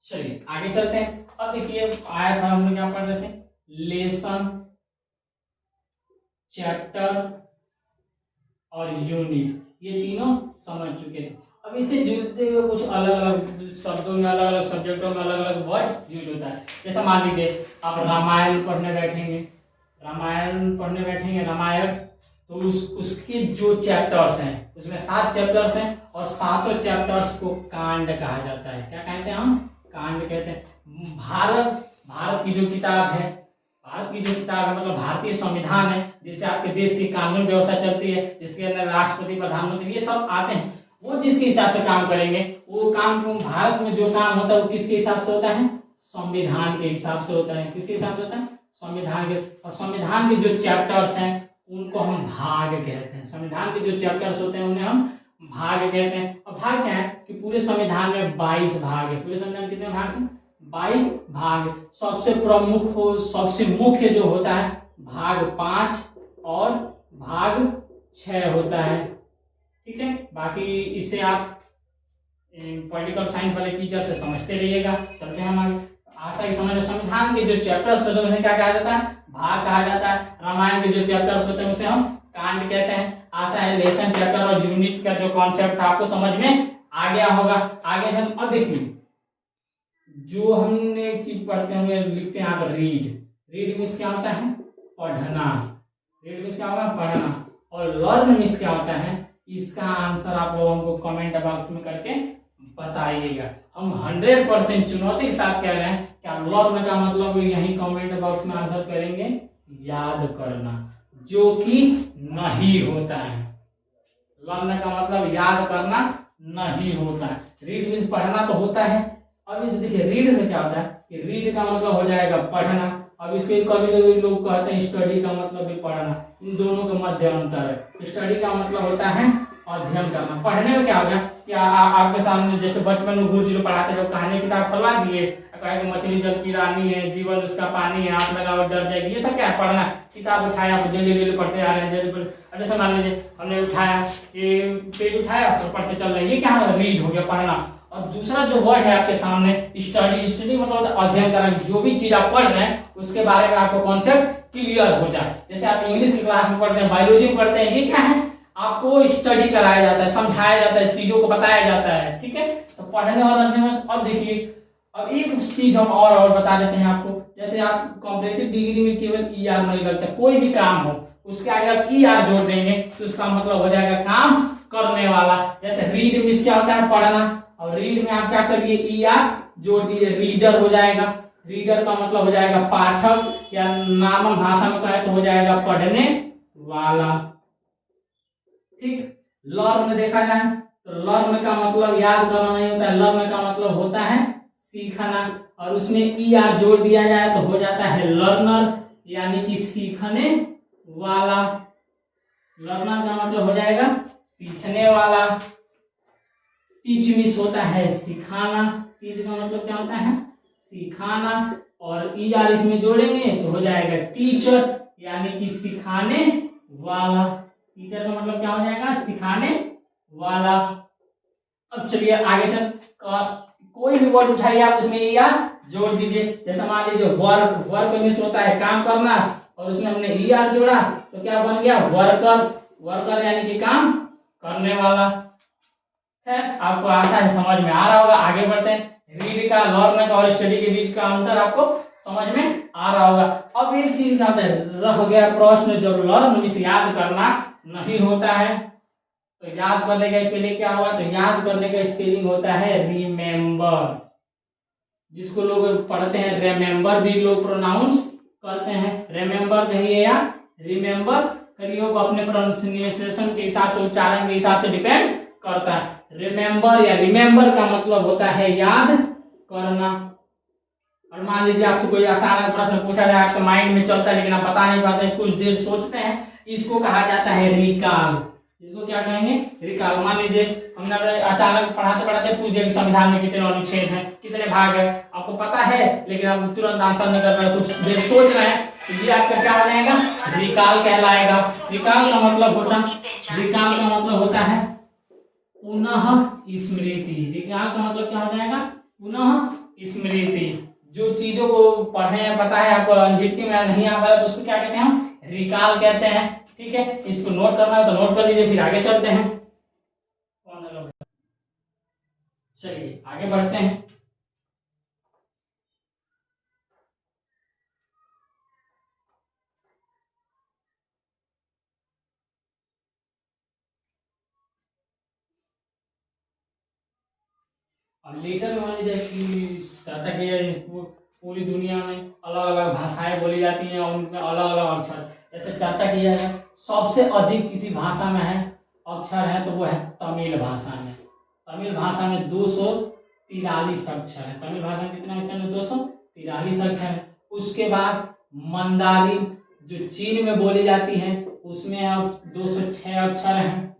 चलिए आगे चलते हैं। अब देखिए आया था हमने क्या पढ़ रहे थे, लेसन, चैप्टर और यूनिट, ये तीनों समझ चुके थे। अब इसे जुड़ते हुए कुछ अलग अलग शब्दों में, अलग अलग सब्जेक्टों में अलग अलग वर्ड यूज होता है। जैसे मान लीजिए आप रामायण पढ़ने बैठेंगे, रामायण तो उसके जो चैप्टर्स हैं उसमें 7 चैप्टर्स हैं और सातों चैप्टर्स को कांड कहा जाता है। क्या कहते हैं हम? कांड कहते हैं। भारत की जो किताब है, भारत की जो किताब है मतलब भारतीय संविधान है, जिससे आपके देश की कानून व्यवस्था चलती है, जिसके अंदर राष्ट्रपति, प्रधानमंत्री ये सब आते हैं, वो जिसके हिसाब से काम करेंगे, वो काम भारत में जो काम होता है वो किसके हिसाब से होता है? संविधान के हिसाब से होता है। किसके हिसाब से होता है? संविधान के। और संविधान के जो चैप्टर्स हैं उनको हम भाग कहते हैं। संविधान के जो चैप्टर्स होते हैं उन्हें हम भाग कहते हैं। और भाग क्या है कि पूरे संविधान में 22 भाग है। पूरे संविधान कितने भाग हैं? 22 भाग। सबसे प्रमुख हो, सबसे मुख्य जो होता है भाग 5 और भाग 6 होता है। ठीक है, बाकी इसे आप पॉलिटिकल साइंस वाले टीचर से समझते रहिएगा। चलते हैं हम आगे। आशा की समझ में संविधान के जो चैप्टर्स होते हैं उन्हें क्या कहा जाता है? भाग कहा जाता है। रामायण के जो चैप्टर्स होते हैं उसे हम कांड कहते हैं। आशा है लेसन, चैप्टर और यूनिट का जो कॉन्सेप्ट था आपको समझ में आ गया होगा। आगे चल, अब देखिए जो हमने एक चीज पढ़ते हैं लिखते हैं यहाँ पर रीड मीन्स क्या होता है? पढ़ना। रीड मीन्स क्या होगा? पढ़ना। और लर्न मीन्स क्या होता है? इसका आंसर आप लोगों को कमेंट बॉक्स में करके बताइएगा। हम 100% चुनौती के साथ कह रहे हैं कि आप लर्न का मतलब यही कमेंट बॉक्स में आंसर करेंगे याद करना, जो कि नहीं होता है। लर्न का मतलब याद करना नहीं होता है। रीड मीन्स पढ़ना तो होता है। अब इसे देखिए, रीड से क्या होता है कि रीड का मतलब हो जाएगा पढ़ना। अब इसके कभी लोग कहते हैं स्टडी का मतलब भी पढ़ना। इन दोनों के मध्य अंतर है। स्टडी का मतलब होता है अध्ययन करना। पढ़ने में क्या हो गया कि आपके सामने जैसे बचपन में गुरुजी लोग पढ़ाते हैं, कहानी किताब खुलवा दिए, कहे कि मछली जल की रानी है, जीवन उसका पानी है, आंख लगाओ डर जाएगी, ये सब क्या है? पढ़ना। किताब उठाया आप डेली डेली पढ़ते आ रहे हैं, डेली जैसे मान लीजिए हमने उठाया, ये पेज उठाया और पढ़ते चल रहे हैं, ये क्या है? रीड हो गया, पढ़ना। और दूसरा जो वर्ड है आपके सामने स्टडी मतलब अध्ययन करना। जो भी चीज आप पढ़ रहे हैं उसके बारे में आपको कॉन्सेप्ट क्लियर हो जाए। जैसे आप इंग्लिश की क्लास में पढ़ते हैं, बायोलॉजी में पढ़ते हैं, ये क्या है? आपको स्टडी कराया जाता है, समझाया जाता है, चीजों को बताया जाता है। ठीक है, तो पढ़ने और अध्ययन में। अब देखिए, अब एक चीज हम और बता देते हैं आपको। जैसे आप कॉम्पिटिटिव डिग्री में केवल ER नहीं लगता, कोई भी काम हो उसके आगे आप ER जोड़ देंगे तो उसका मतलब हो जाएगा काम करने वाला। जैसे रीड मीन्स क्या होता है? पढ़ना। और रीड में आप क्या करिए? ER जोड़ दीजिए, रीडर हो जाएगा। रीडर का मतलब हो जाएगा पाठक, या नॉर्मल भाषा में कहे तो हो जाएगा पढ़ने वाला। ठीक। लर्न देखा जाए तो लर्न का मतलब याद करना नहीं होता है। लर्न का मतलब होता है सीखना। और उसमें ER जोड़ दिया जाए तो हो जाता है लर्नर, यानी कि सीखने वाला। लर्नर का मतलब हो जाएगा सीखने वाला। टीच मीन्स होता है सिखाना। टीच का मतलब क्या होता है? सिखाना। और ER इसमें जोड़ेंगे तो हो जाएगा टीचर, यानी कि सिखाने वाला। टीचर का मतलब क्या हो जाएगा? सिखाने वाला। अब चलिए आगे चल, कोई भी वर्ड उठाइए आप उसमें ER जोड़ दीजिए। जैसे मान लीजिए वर्क, वर्क मीन्स होता है काम करना, और उसमें हमने ER जोड़ा तो क्या बन गया? वर्कर। वर्कर यानी कि काम करने वाला है। आपको आशा है समझ में आ रहा होगा। आगे बढ़ते हैं। रीड का, लर्न का और स्टडी के बीच का अंतर आपको समझ में आ रहा होगा। अब एक चीज क्या होता है? रह गया प्रश्न, जब लर्न मीन्स याद करना नहीं होता है तो याद करने का स्पेलिंग क्या होगा? तो याद करने का स्पेलिंग होता है रिमेम्बर, जिसको लोग पढ़ते हैं रिमेम्बर भी लोग प्रोनाउंस करते हैं। रिमेम्बर कहिए या रिमेम्बर करिए, वो अपने प्रोनाउंसिएशन के हिसाब से, उच्चारण के हिसाब से डिपेंड करता है। रिमेम्बर या रिमेम्बर का मतलब होता है याद करना। और मान लीजिए आपसे कोई अचानक प्रश्न पूछा जाए, आपके माइंड में चलता है लेकिन आप बता नहीं पाते, कुछ देर सोचते हैं, इसको कहा जाता है रिकॉल। इसको क्या कहेंगे? रिकॉल। मान लीजिए हमने अचानक पढ़ाते पढ़ाते पूछ दिया कि संविधान में कितने अनुच्छेद हैं, कितने भाग है, आपको पता है लेकिन आप तुरंत आंसर नहीं कर पाए, कुछ देर सोच रहे हैं, तो ये आपका क्या हो जाएगा? रिकॉल कहलाएगा। रिकॉल का मतलब होता है पुनः स्मृति। रिकॉल का मतलब क्या हो जाएगा? पुनः स्मृति। जो चीजों को पढ़े पता है आपको, झटके में नहीं आ पा रहा तो उसको क्या कहते हैं? हम रिकॉल कहते हैं। ठीक है, इसको नोट करना है तो नोट कर लीजिए, फिर आगे चलते हैं। चलिए आगे बढ़ते हैं। अब लेटर में मान लीजिए कि चर्चा की जाए पूरी दुनिया में अलग अलग भाषाएं बोली जाती हैं और उनमें अलग अलग अक्षर, ऐसे चर्चा किया जाए सबसे अधिक किसी भाषा में है अक्षर है तो वो है तमिल भाषा में। तमिल भाषा में 243 अक्षर है। तमिल भाषा में कितने अक्षर है? 243 अक्षर है। उसके बाद मंदारिन जो चीन में बोली जाती है उसमें 206 अक्षर हैं।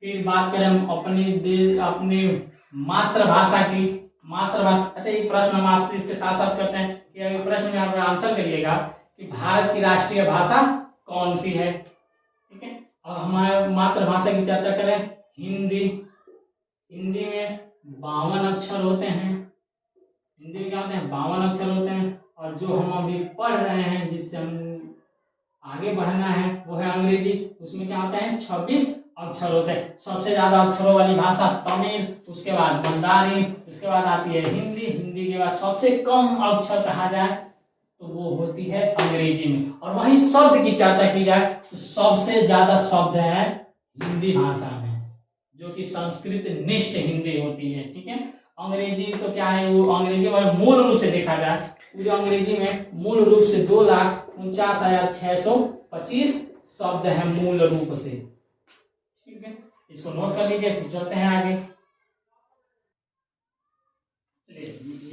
फिर बात करें हम अपनी मातृभाषा की। मातृभाषा, अच्छा एक प्रश्न हम आपसे इसके साथ साथ करते हैं कि अगर प्रश्न में आप आंसर करिएगा कि भारत की राष्ट्रीय भाषा कौन सी है। ठीक है, और हमारे मातृभाषा की चर्चा करें हिंदी। हिंदी में 52 अक्षर होते हैं। हिंदी में क्या होते हैं? 52 अक्षर होते हैं। और जो हम अभी पढ़ रहे हैं जिससे हम आगे बढ़ना है वो है अंग्रेजी। उसमें क्या होता है? 26 अक्षर होते हैं। सबसे ज्यादा अक्षरों वाली भाषा तमिल, उसके बाद मंदारिन, उसके बाद आती है हिंदी। हिंदी के बाद सबसे कम अक्षर कहा जाए तो वो होती है अंग्रेजी में। और वही शब्द की चर्चा की जाए तो सबसे ज्यादा शब्द है हिंदी भाषा में, जो कि संस्कृत निष्ठ हिंदी होती है। ठीक है, अंग्रेजी तो क्या है, वो अंग्रेजी में मूल रूप से देखा जाए पूरी अंग्रेजी में मूल रूप से 2,49,625 शब्द है मूल रूप से। ठीक है, इसको नोट कर लीजिए, फिर चलते हैं आगे। चलिए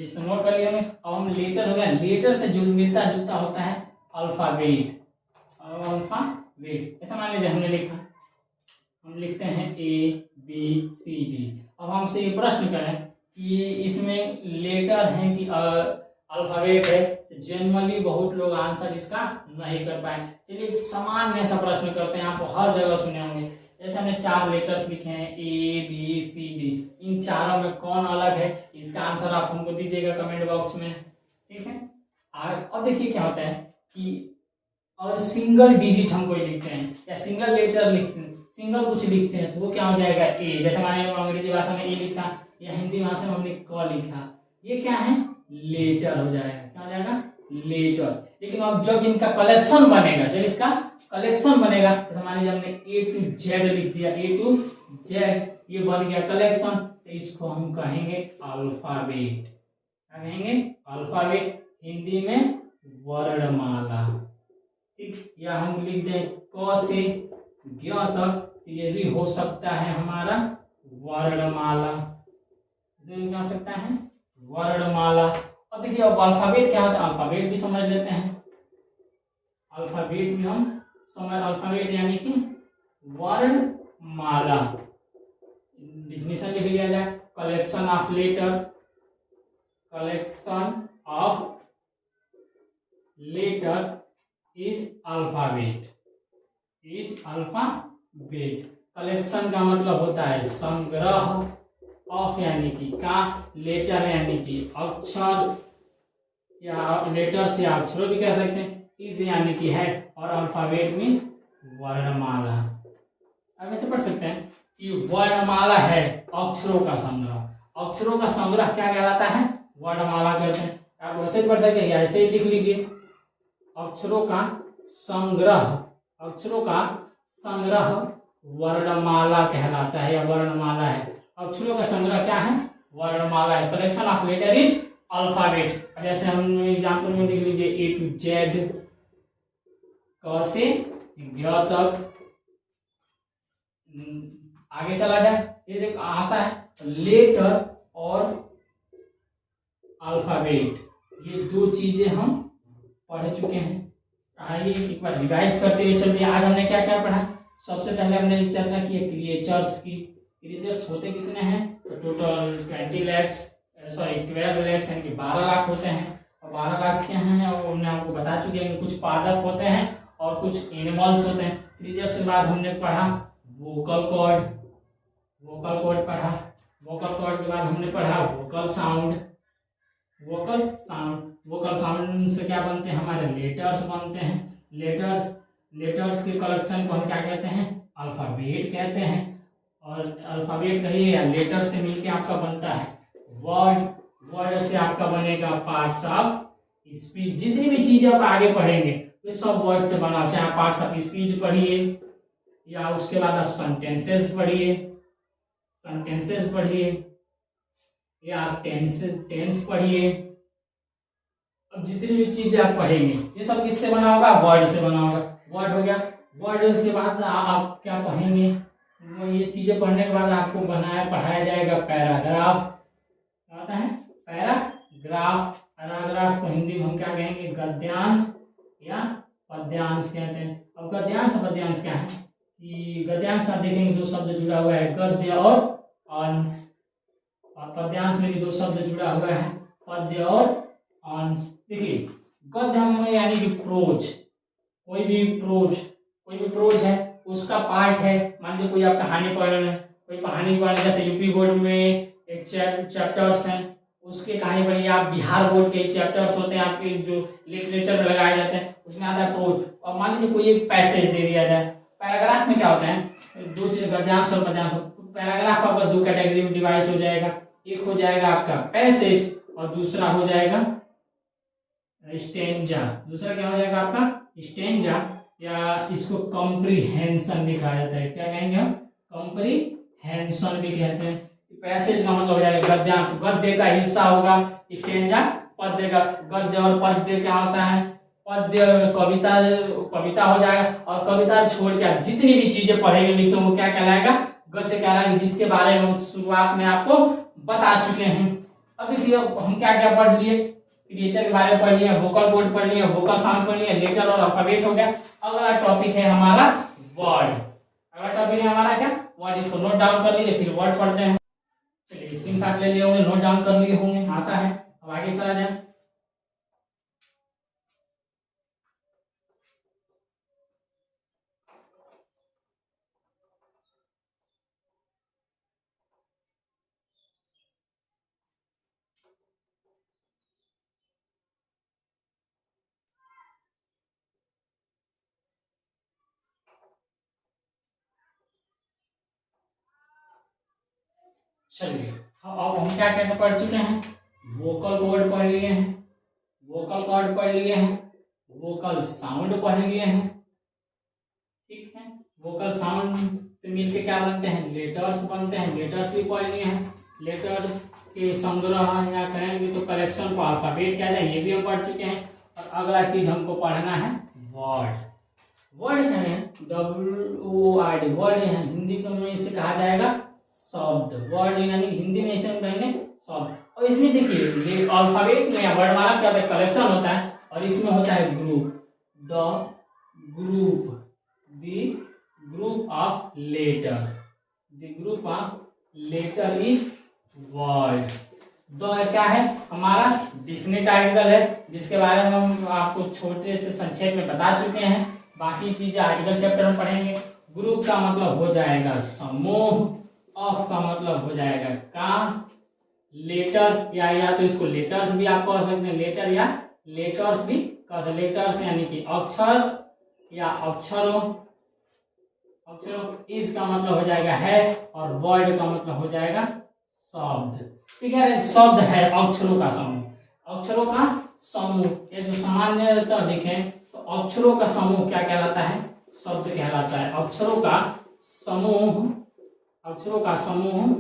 इसको नोट कर लिया। अब हम लेटर हो गया, लेटर से जो मिलता जुलता होता है अल्फाबेट। अल्फाबेट ऐसा मान लीजिए हमने लिखा, हम लिखते हैं ABCD। अब हमसे ये प्रश्न करें कि ये इसमें लेटर है कि अल्फाबेट है, तो जनरली बहुत लोग आंसर इसका नहीं कर पाए। चलिए एक सामान्य सा प्रश्न करते हैं, आप हर जगह सुने होंगे। जैसे हमने 4 लेटर्स लिखे हैं ABCD, इन चारों में कौन अलग है? इसका आंसर आप हमको दीजिएगा कमेंट बॉक्स में। ठीक है, अब देखिए क्या होता है कि और सिंगल डिजिट हम कोई लिखते हैं या सिंगल लेटर लिखते हैं, सिंगल कुछ लिखते हैं तो वो क्या हो जाएगा? ए। जैसे मानिए अंग्रेजी भाषा में ए लिखा या हिंदी भाषा में हमने क लिखा, ये क्या है? लेटर हो जाएगा। क्या हो जाएगा? लेटर। लेकिन अब जब इनका कलेक्शन बनेगा, जब इसका कलेक्शन बनेगा, जैसे मान लीजिए हमने A to Z लिख दिया, A to Z, ये बन गया कलेक्शन, तो इसको हम कहेंगे अल्फाबेट। क्या कहेंगे? अल्फाबेट। हिंदी में वर्णमाला। ठीक, या हम लिख दें क से ज्ञ तक, तो ये भी हो सकता है हमारा वर्णमाला। क्या हो सकता है? वर्णमाला। अब देखिए अब अल्फाबेट क्या होता है, अल्फाबेट भी समझ लेते हैं। अल्फाबेट भी हम समझ, अल्फाबेट यानी कि वर्णमाला। डिफिनेशन लिख लिया जाए, collection of letter, collection of letter is alphabet, is alphabet. Collection का मतलब होता है संग्रह, ऑफ यानी कि का, लेटर यानी कि अक्षर या लेटर्स या अक्षरों भी कह सकते हैं, इज यानी कि है, और अल्फाबेट मीन वर्णमाला। अब ऐसे पढ़ सकते हैं कि वर्णमाला है अक्षरों का संग्रह। अक्षरों का संग्रह क्या कहलाता है? वर्णमाला कहते हैं। आप वैसे भी पढ़ सकते हैं, ऐसे ही लिख लीजिए, अक्षरों का संग्रह, अक्षरों का संग्रह वर्णमाला कहलाता है या वर्णमाला है। अक्षरों का संग्रह क्या है? वर्णमाला है। Collection of letter is alphabet. जैसे हम एग्जांपल में लिख लीजिए A to Z, क से ज्ञ तक। आगे चला जाए, ये देखो आशा है लेटर और अल्फाबेट, ये दो चीजें हम पढ़ चुके हैं। आइए एक बार रिवाइज करते हुए चलते हैं। आज हमने क्या क्या पढ़ा? सबसे पहले हमने चर्चा की है क्रिएचर्स की। क्रिएचर्स होते कितने हैं? तो टोटल 12 लाख यानी कि 12 लाख होते हैं। और 12 लाख क्या हैं और हमने आपको बता चुके हैं कि कुछ पादप होते हैं और कुछ एनिमल्स होते हैं। क्रिएचर्स के बाद हमने पढ़ा वोकल कॉर्ड, वोकल कॉर्ड पढ़ा। वोकल कॉर्ड के बाद हमने पढ़ा vocal sound, vocal sound. Vocal sound से क्या बनते हैं? हमारे लेटर्स बनते हैं। लेटर्स के कलेक्शन को हम क्या कहते हैं? अल्फाबेट कहते हैं। और अल्फाबेट कहिए या लेटर से मिलके आपका बनता है वर्ड, वर्ड से आपका बनेगा पार्ट्स ऑफ स्पीच। जितनी भी चीजें आप आगे पढ़ेंगे ये सब वर्ड से बना, चाहे आप पार्ट्स ऑफ स्पीच पढ़िए या उसके बाद आप सेंटेंसेस पढ़िए, सेंटेंसेस पढ़िए, ये आप टेंस पढ़िए। अब जितनी भी चीजें आप पढ़ेंगे ये सब किससे बना होगा, वर्ड से बना होगा। वर्ड हो गया, वर्ड के बाद आप क्या पढ़ेंगे, ये चीजें पढ़ने के बाद आपको पढ़ाया जाएगा पैराग्राफ। क्या होता है, पैराग्राफ। पैराग्राफ को हिंदी में हम क्या कहेंगे, गद्यांश या पद्यांश कहते हैं। अब गद्यांश और पद्यांश क्या है कि गद्यांश का देखेंगे दो शब्द जुड़ा हुआ है, गद्य और अंश, और पद्यांश में भी दो शब्द जुड़ा हुआ है, पद्य और अंश। देखिए गद्य हम यानी कि प्रोज, कोई भी प्रोज है उसका पार्ट है। मान लीजिए कोई आप कहानी पढ़ रहे हैं, कोई कहानी पढ़ रहे हैं, जैसे यूपी बोर्ड में एक चैप्टर्स हैं उसके कहानी पढ़िए, आप बिहार बोर्ड के चैप्टर्स होते हैं आपके जो लिटरेचर में लगाए जाते हैं उसमें आता है प्रोज। और मान लीजिए कोई एक पैसेज दे दिया जाए, पैराग्राफ में क्या होता है, दो चीज गद्यांश और पद्यांश। पैराग्राफ आपका दो कैटेगरी में डिवाइड हो जाएगा, एक हो जाएगा आपका पैसेज और दूसरा हो जाएगा स्टेंजा। दूसरा क्या हो जाएगा आपका स्टेंजा, या इसको कॉम्प्रिहेंशन लिखा जाता है। क्या कहेंगे हम, कॉम्प्रिहेंशन भी कहते हैं। पैसेज का मतलब हो जाएगा गद्यांश, गद्य का हिस्सा होगा, स्टेंजा पद्य का। गद्य और पद्य क्या होता है, पद्य कविता हो जाएगा, और कविता छोड़ के आप जितनी भी चीजें पढ़ेंगे लिखे वो क्या कहलाएगा, गद्य कहलाएगा, जिसके बारे में हम शुरुआत में आपको बता चुके हैं। अब देखिए हम क्या क्या पढ़ लिए, क्रिएचर के बारे में पढ़ लिया, वोकल बोर्ड पढ़ लिया, वोकल साउंड पढ़ लिया, लेटर और अल्फाबेट हो गया। अगला टॉपिक है हमारा वर्ड। अगला टॉपिक है हमारा क्या, वर्ड। इसको नोट डाउन कर लीजिए, फिर वर्ड पढ़ते हैं। चलिए स्क्रीनशॉट ले लिए होंगे, नोट डाउन कर लिए होंगे, आशा है। अब आगे चला जाए। चलिए अब हम क्या क्या पढ़ चुके हैं, वोकल कॉर्ड पढ़ लिए हैं, वोकल कॉर्ड पढ़ लिए हैं, वोकल साउंड पढ़ लिए हैं। ठीक है, वोकल साउंड से मिलके क्या बनते हैं, लेटर्स बनते हैं, लेटर्स भी पढ़ लिए हैं। लेटर्स के संग्रह या कहेंगे तो कलेक्शन को अल्फाबेट कहते हैं, ये भी हम पढ़ चुके हैं। और अगला चीज हमको पढ़ना है वर्ड। वर्ड है WORD, वर्ड है हिंदी में इसे कहा जाएगा शब्द। वर्ड यानी हिंदी में इसे हम कहेंगे शब्द। और इसमें देखिए अल्फाबेट में या वर्णमाला क्या होता है, कलेक्शन होता है, और इसमें होता है group. The group of letter, the group of letter is word. The क्या है हमारा डिफिनिट आर्टिकल है, जिसके बारे में हम आपको छोटे से संक्षेप में बता चुके हैं। बाकी चीजें आर्टिकल चैप्टर में पढ़ेंगे। ग्रुप का मतलब हो जाएगा समूह, ऑफ का मतलब हो जाएगा का, लेटर या तो इसको लेटर्स भी आप कह सकते हैं, लेटर या लेटर्स भी कह सकते। लेटर्स यानी कि अक्षर या अक्षरों, इसका मतलब हो जाएगा है, और वर्ड का मतलब हो जाएगा शब्द। ठीक है, शब्द है अक्षरों का समूह, अक्षरों का समूह। ये जो सामान्यतः देखें तो अक्षरों का समूह क्या कहलाता है, शब्द कहलाता है। अक्षरों का समूह, अक्षरों का समूह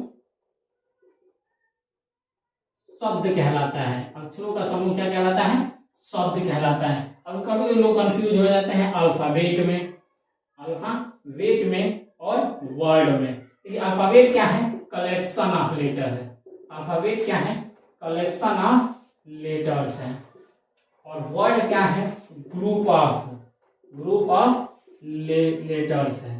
शब्द कहलाता है। अक्षरों का समूह क्या कहलाता है, शब्द कहलाता है। अब कभी लोग कंफ्यूज हो जाते हैं अल्फाबेट में, अल्फाबेट में और वर्ड में। देखिए अल्फाबेट क्या है, कलेक्शन ऑफ लेटर है। अल्फाबेट क्या है, कलेक्शन ऑफ लेटर्स है। और वर्ड क्या है, ग्रुप ऑफ लेटर्स है।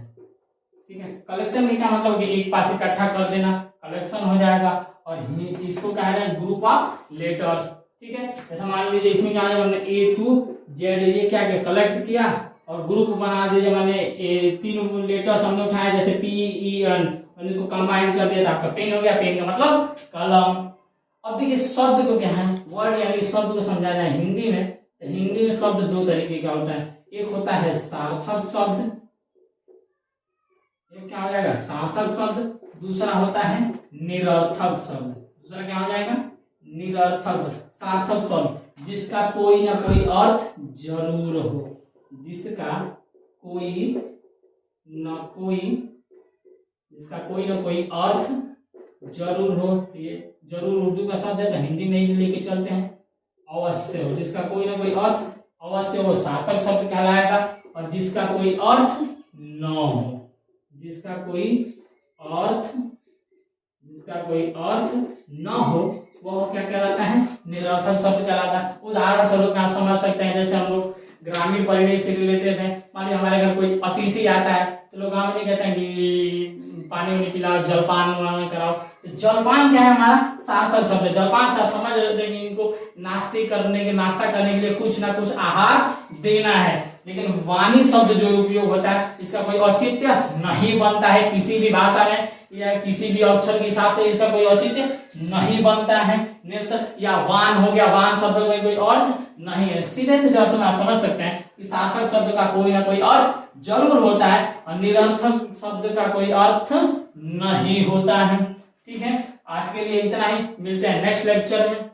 ठीक है, कलेक्शन में क्या मतलब कि एक पास इकट्ठा कर देना, कलेक्शन हो जाएगा। और इसको कहा जाएगा ग्रुप ऑफ लेटर्स। ठीक है, जैसे मान लीजिए इसमें क्या है, हमने A to Z ये क्या किया, कलेक्ट किया और ग्रुप बना दीजिए। मैंने तीन लेटर्स हमने उठाए, जैसे PEN, मैंने इसको कंबाइन कर दिया तो आपका पेन हो गया। पेन का मतलब कलम। अब देखिए शब्द को क्या है, वर्ड यानी शब्द को समझा जाए हिंदी में, तो हिंदी में शब्द दो तरीके का होता है। एक होता है सार्थक शब्द, एक क्या हो जाएगा सार्थक शब्द, दूसरा होता है निरर्थक शब्द। दूसरा क्या हो जाएगा, निरर्थक शब्द। सार्थक शब्द जिसका कोई ना कोई अर्थ जरूर हो, जिसका कोई ना कोई अर्थ जरूर हो। ये जरूर उर्दू का शब्द है तो हिंदी में ही लेके चलते हैं। अवश्य हो, जिसका कोई ना कोई अर्थ अवश्य वो सार्थक शब्द कहलाएगा। और जिसका कोई अर्थ न हो, जिसका कोई अर्थ न हो वह क्या कहलाता है? निरर्थक शब्द कहलाता है। उदाहरण स्वरूप आप समझ सकते हैं, जैसे हम लोग ग्रामीण परिवेश से रिलेटेड है। मान लीजिए हमारे घर कोई अतिथि आता है तो लोग गाँव में कहते हैं कि पानी वानी पिलाओ, जलपान कराओ। तो जलपान क्या है? हमारा सार्थक शब्द है। जलपान से आप समझ रहे थे कि इनको नाश्ता करने के लिए कुछ ना कुछ आहार देना है। लेकिन वाणी शब्द जो उपयोग होता है इसका कोई औचित्य नहीं बनता है किसी भी भाषा में, या किसी भी अक्षर के हिसाब से इसका कोई औचित्य नहीं बनता है। निरर्थक या वान हो गया, वान शब्द का कोई अर्थ नहीं है। सीधे सीधे अर्थ में आप समझ सकते हैं कि सार्थक शब्द का कोई ना कोई अर्थ जरूर होता है और निरर्थक शब्द का कोई अर्थ नहीं होता है। ठीक है, आज के लिए इतना ही, मिलते हैं नेक्स्ट लेक्चर में।